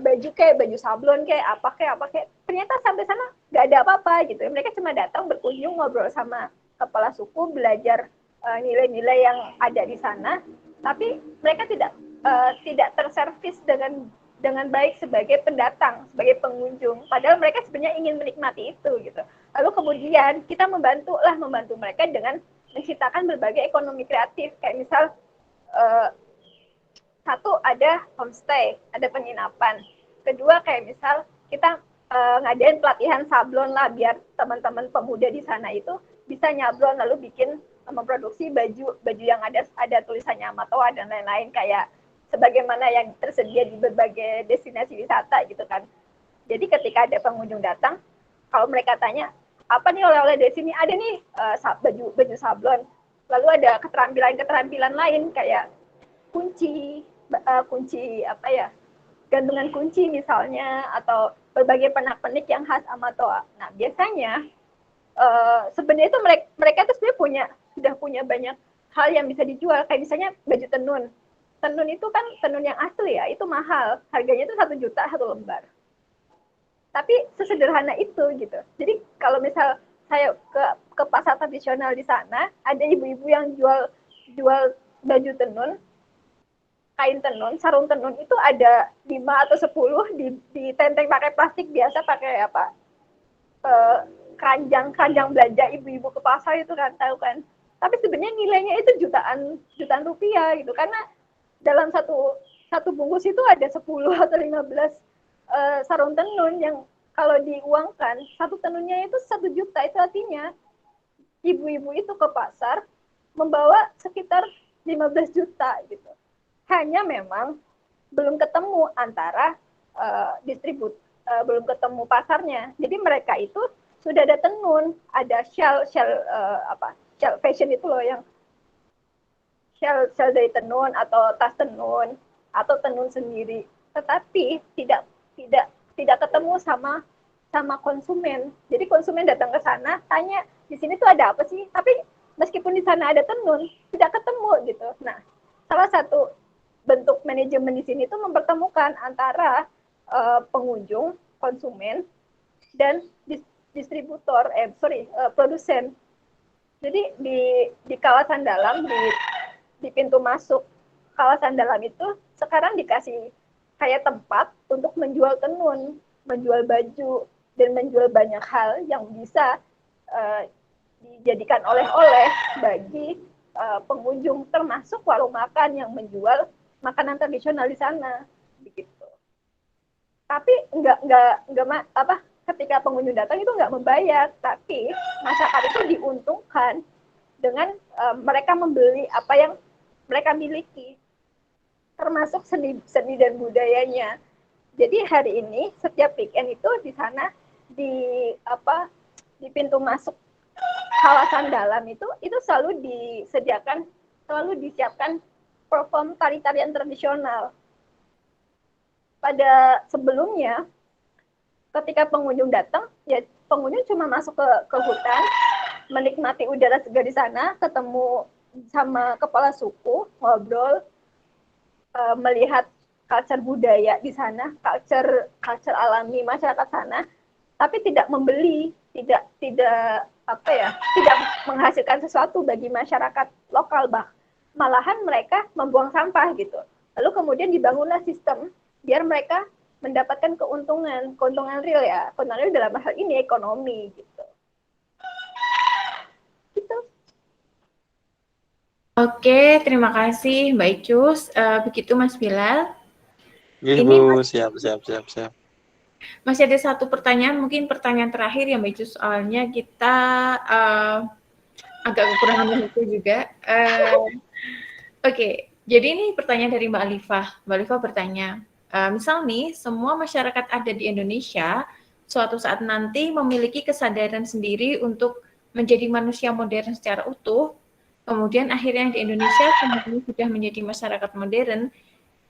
B: baju kayak baju sablon kayak apa kayak. Ternyata sampai sana nggak ada apa-apa gitu. Mereka cuma datang berkunjung, ngobrol sama kepala suku, belajar nilai-nilai yang ada di sana, tapi mereka tidak terservis dengan baik sebagai pendatang, sebagai pengunjung. Padahal mereka sebenarnya ingin menikmati itu gitu. Lalu kemudian kita membantu mereka dengan menciptakan berbagai ekonomi kreatif, kayak misal satu ada homestay, ada penginapan. Kedua kayak misal kita ngadain pelatihan sablon lah, biar teman-teman pemuda di sana itu bisa nyablon lalu memproduksi baju yang ada tulisannya Amatoa dan lain-lain, kayak sebagaimana yang tersedia di berbagai destinasi wisata gitu kan. Jadi ketika ada pengunjung datang, kalau mereka tanya, apa nih oleh-oleh dari sini? Ada nih baju sablon. Lalu ada keterampilan lain kayak kunci apa ya, gantungan kunci misalnya, atau berbagai pernak-pernik yang khas Amatoa. Nah biasanya sebenarnya itu mereka tuh sebenarnya sudah punya banyak hal yang bisa dijual, kayak misalnya baju tenun. Tenun itu kan tenun yang asli ya, itu mahal, harganya itu 1 juta 1 lembar. Tapi sesederhana itu gitu. Jadi kalau misal saya ke pasar tradisional di sana, ada ibu-ibu yang jual baju tenun, kain tenun, sarung tenun itu ada 5 atau 10 ditenteng pakai plastik biasa, pakai apa? Keranjang belanja ibu-ibu ke pasar itu kan, tahu kan. Tapi sebenarnya nilainya itu jutaan rupiah gitu, karena dalam satu bungkus itu ada 10 atau 15 sarung tenun yang kalau diuangkan satu tenunnya itu 1 juta. Itu artinya ibu-ibu itu ke pasar membawa sekitar 15 juta gitu. Hanya memang belum ketemu antara belum ketemu pasarnya. Jadi mereka itu sudah ada tenun, ada shell fashion itu loh, yang shell dari tenun atau tas tenun atau tenun sendiri. Tetapi tidak ketemu sama konsumen. Jadi konsumen datang ke sana, tanya, di sini tuh ada apa sih? Tapi meskipun di sana ada tenun, tidak ketemu gitu. Nah, salah satu bentuk manajemen di sini tuh mempertemukan antara pengunjung, konsumen, dan produsen. Jadi di kawasan dalam, di pintu masuk kawasan dalam itu sekarang dikasih kayak tempat untuk menjual tenun, menjual baju, dan menjual banyak hal yang bisa dijadikan oleh-oleh bagi pengunjung, termasuk warung makan yang menjual makanan tradisional di sana, begitu. Tapi ketika pengunjung datang itu nggak membayar, tapi masyarakat itu diuntungkan dengan mereka membeli apa yang mereka miliki, termasuk seni dan budayanya. Jadi hari ini setiap weekend itu di sana di pintu masuk kawasan dalam itu selalu disiapkan perform tari-tarian tradisional. Pada sebelumnya, ketika pengunjung datang, ya pengunjung cuma masuk ke hutan, menikmati udara segar di sana, ketemu sama kepala suku, ngobrol, melihat culture budaya di sana, culture alami masyarakat sana, tapi tidak membeli, tidak menghasilkan sesuatu bagi masyarakat lokal, malahan mereka membuang sampah gitu. Lalu kemudian dibangunlah sistem biar mereka mendapatkan keuntungan real ya, keuntungan real dalam hal ini ekonomi gitu.
A: Oke, terima kasih Mbak Icus. Begitu Mas Bilal.
E: Ini Bu, siap.
A: Masih ada satu pertanyaan, mungkin pertanyaan terakhir ya Mbak Icus, soalnya kita agak kekurangan waktu juga. Oke, jadi ini pertanyaan dari Mbak Alifah. Mbak Alifah bertanya, misal nih, semua masyarakat adat di Indonesia suatu saat nanti memiliki kesadaran sendiri untuk menjadi manusia modern secara utuh, kemudian akhirnya di Indonesia kemudian sudah menjadi masyarakat modern,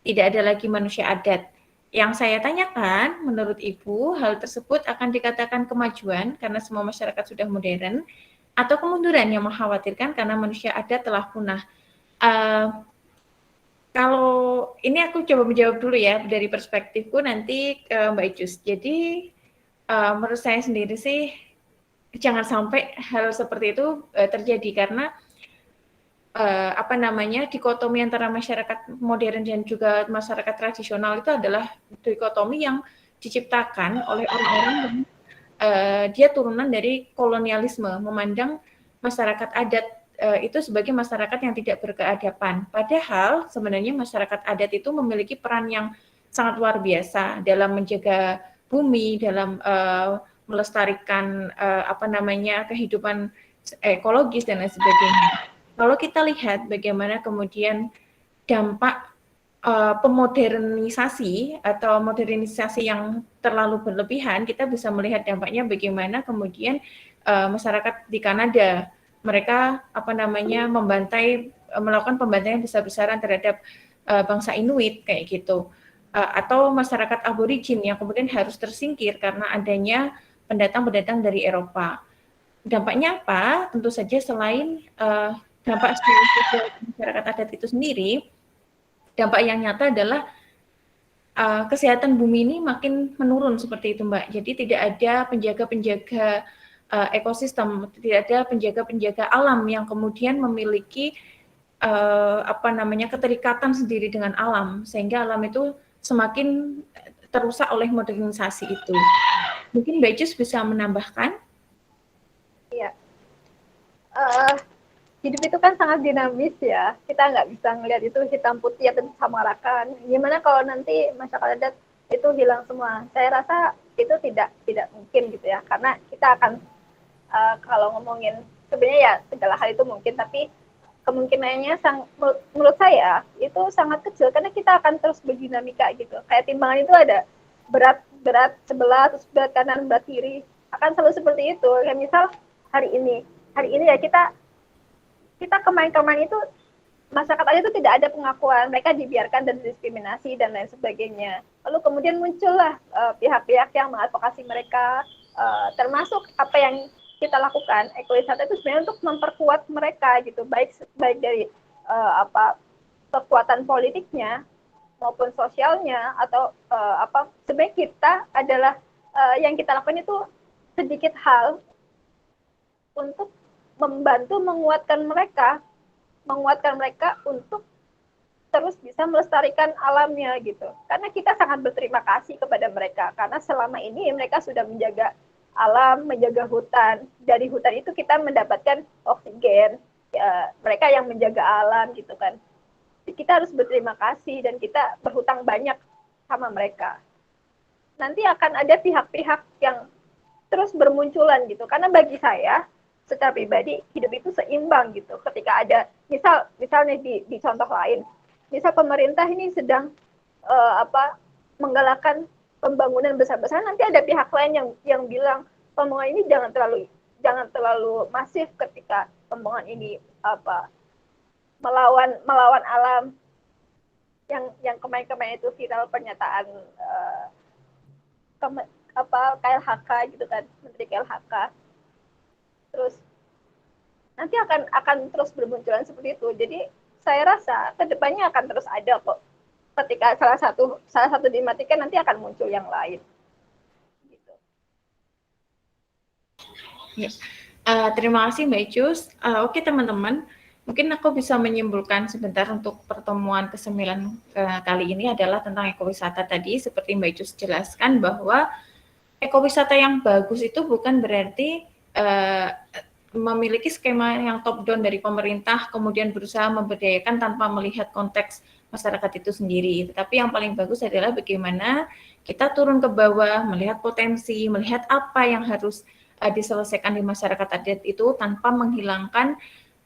A: tidak ada lagi manusia adat. Yang saya tanyakan, menurut Ibu, hal tersebut akan dikatakan kemajuan karena semua masyarakat sudah modern, atau kemunduran yang mengkhawatirkan karena manusia adat telah punah. Kalau ini aku coba menjawab dulu ya dari perspektifku, nanti ke Mbak Icus. Jadi menurut saya sendiri sih jangan sampai hal seperti itu terjadi, karena dikotomi antara masyarakat modern dan juga masyarakat tradisional itu adalah dikotomi yang diciptakan oleh orang-orang yang dia turunan dari kolonialisme, memandang masyarakat adat itu sebagai masyarakat yang tidak berkeadapan. Padahal sebenarnya masyarakat adat itu memiliki peran yang sangat luar biasa dalam menjaga bumi, dalam melestarikan kehidupan ekologis dan lain sebagainya. Kalau kita lihat bagaimana kemudian dampak pemodernisasi atau modernisasi yang terlalu berlebihan, kita bisa melihat dampaknya bagaimana kemudian masyarakat di Kanada, mereka melakukan pembantaian besar-besaran terhadap bangsa Inuit kayak gitu, atau masyarakat aborigin yang kemudian harus tersingkir karena adanya pendatang-pendatang dari Eropa. Dampaknya apa? Tentu saja selain dampak sosial masyarakat adat itu sendiri, dampak yang nyata adalah kesehatan bumi ini makin menurun seperti itu Mbak. Jadi tidak ada penjaga-penjaga ekosistem, tidak ada penjaga-penjaga alam yang kemudian memiliki keterikatan sendiri dengan alam, sehingga alam itu semakin terusak oleh modernisasi itu. Mungkin Mbak Icus bisa menambahkan?
B: Iya. Hidup itu kan sangat dinamis ya. Kita nggak bisa ngelihat itu hitam putih atau disamarakan. Gimana kalau nanti masyarakat adat itu hilang semua? Saya rasa itu tidak mungkin gitu ya. Karena kita akan kalau ngomongin sebenarnya ya segala hal itu mungkin, tapi kemungkinannya menurut saya itu sangat kecil karena kita akan terus berdinamika gitu. Kayak timbangan itu ada berat sebelah, terus berat kanan, berat kiri, akan selalu seperti itu. Kayak misal hari ini ya kita kemarin itu masyarakat aja itu tidak ada pengakuan, mereka dibiarkan dan diskriminasi dan lain sebagainya. Lalu kemudian muncullah pihak-pihak yang mengadvokasi mereka, termasuk apa yang kita lakukan ekowisata itu sebenarnya untuk memperkuat mereka gitu, baik dari kekuatan politiknya maupun sosialnya atau sebenarnya kita adalah yang kita lakukan itu sedikit hal untuk membantu menguatkan mereka untuk terus bisa melestarikan alamnya gitu. Karena kita sangat berterima kasih kepada mereka karena selama ini mereka sudah menjaga alam, menjaga hutan. Dari hutan itu kita mendapatkan oksigen. Ya, mereka yang menjaga alam gitu kan. Kita harus berterima kasih dan kita berhutang banyak sama mereka. Nanti akan ada pihak-pihak yang terus bermunculan gitu. Karena bagi saya secara pribadi hidup itu seimbang gitu. Ketika ada misalnya di contoh lain, misal pemerintah ini sedang menggalakkan pembangunan besar-besaran, nanti ada pihak lain yang bilang pembangunan ini jangan terlalu masif ketika pembangunan ini melawan alam. Yang kemarin-kemarin itu viral pernyataan KLHK gitu kan, Menteri KLHK. Terus nanti akan terus bermunculan seperti itu. Jadi saya rasa kedepannya akan terus ada kok. Ketika salah satu dimatikan nanti akan muncul yang lain. Gitu.
A: Ya. Terima kasih Mbak Icus. Oke teman-teman, mungkin aku bisa menyimpulkan sebentar untuk pertemuan ke-9 kali ini adalah tentang ekowisata tadi. Seperti Mbak Icus jelaskan bahwa ekowisata yang bagus itu bukan berarti memiliki skema yang top down dari pemerintah kemudian berusaha memberdayakan tanpa melihat konteks masyarakat itu sendiri. Tetapi yang paling bagus adalah bagaimana kita turun ke bawah, melihat potensi, melihat apa yang harus diselesaikan di masyarakat adat itu tanpa menghilangkan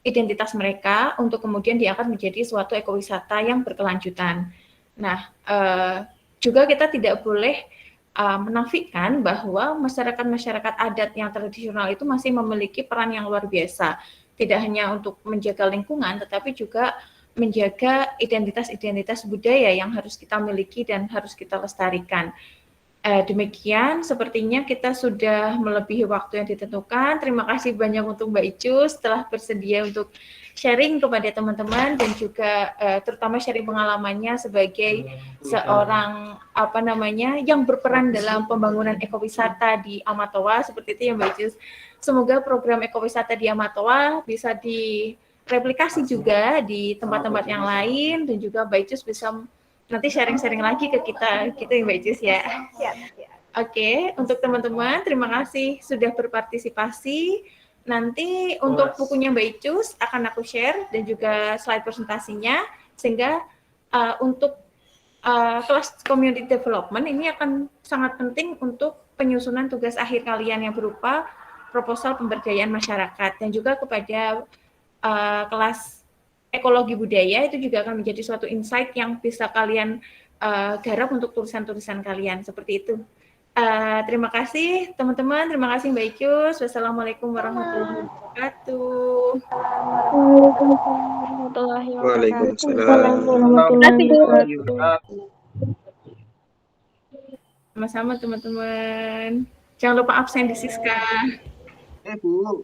A: identitas mereka untuk kemudian diangkat menjadi suatu ekowisata yang berkelanjutan. Nah, juga kita tidak boleh menafikan bahwa masyarakat adat yang tradisional itu masih memiliki peran yang luar biasa, tidak hanya untuk menjaga lingkungan, tetapi juga menjaga identitas budaya yang harus kita miliki dan harus kita lestarikan. Demikian, sepertinya kita sudah melebihi waktu yang ditentukan. Terima kasih banyak untuk Mbak Icus telah bersedia untuk sharing kepada teman-teman dan juga terutama sharing pengalamannya sebagai seorang yang berperan dalam pembangunan ekowisata di Amatoa seperti itu ya Mbak Icus. Semoga program ekowisata di Amatoa bisa direplikasi juga di tempat-tempat yang lain dan juga Mbak Icus bisa nanti sharing-sharing lagi ke kita gitu ya Mbak Icus ya. Oke, untuk teman-teman terima kasih sudah berpartisipasi. Nanti untuk bukunya Mbak Icus akan aku share dan juga slide presentasinya sehingga untuk kelas community development ini akan sangat penting untuk penyusunan tugas akhir kalian yang berupa proposal pemberdayaan masyarakat dan juga kepada kelas ekologi budaya itu juga akan menjadi suatu insight yang bisa kalian garap untuk tulisan-tulisan kalian seperti itu. Terima kasih teman-teman, terima kasih Mbak Icus. Wassalamualaikum warahmatullahi wabarakatuh.
E: Waalaikumsalam.
A: Sama-sama teman-teman. Jangan lupa absen di Siska.
F: Bu.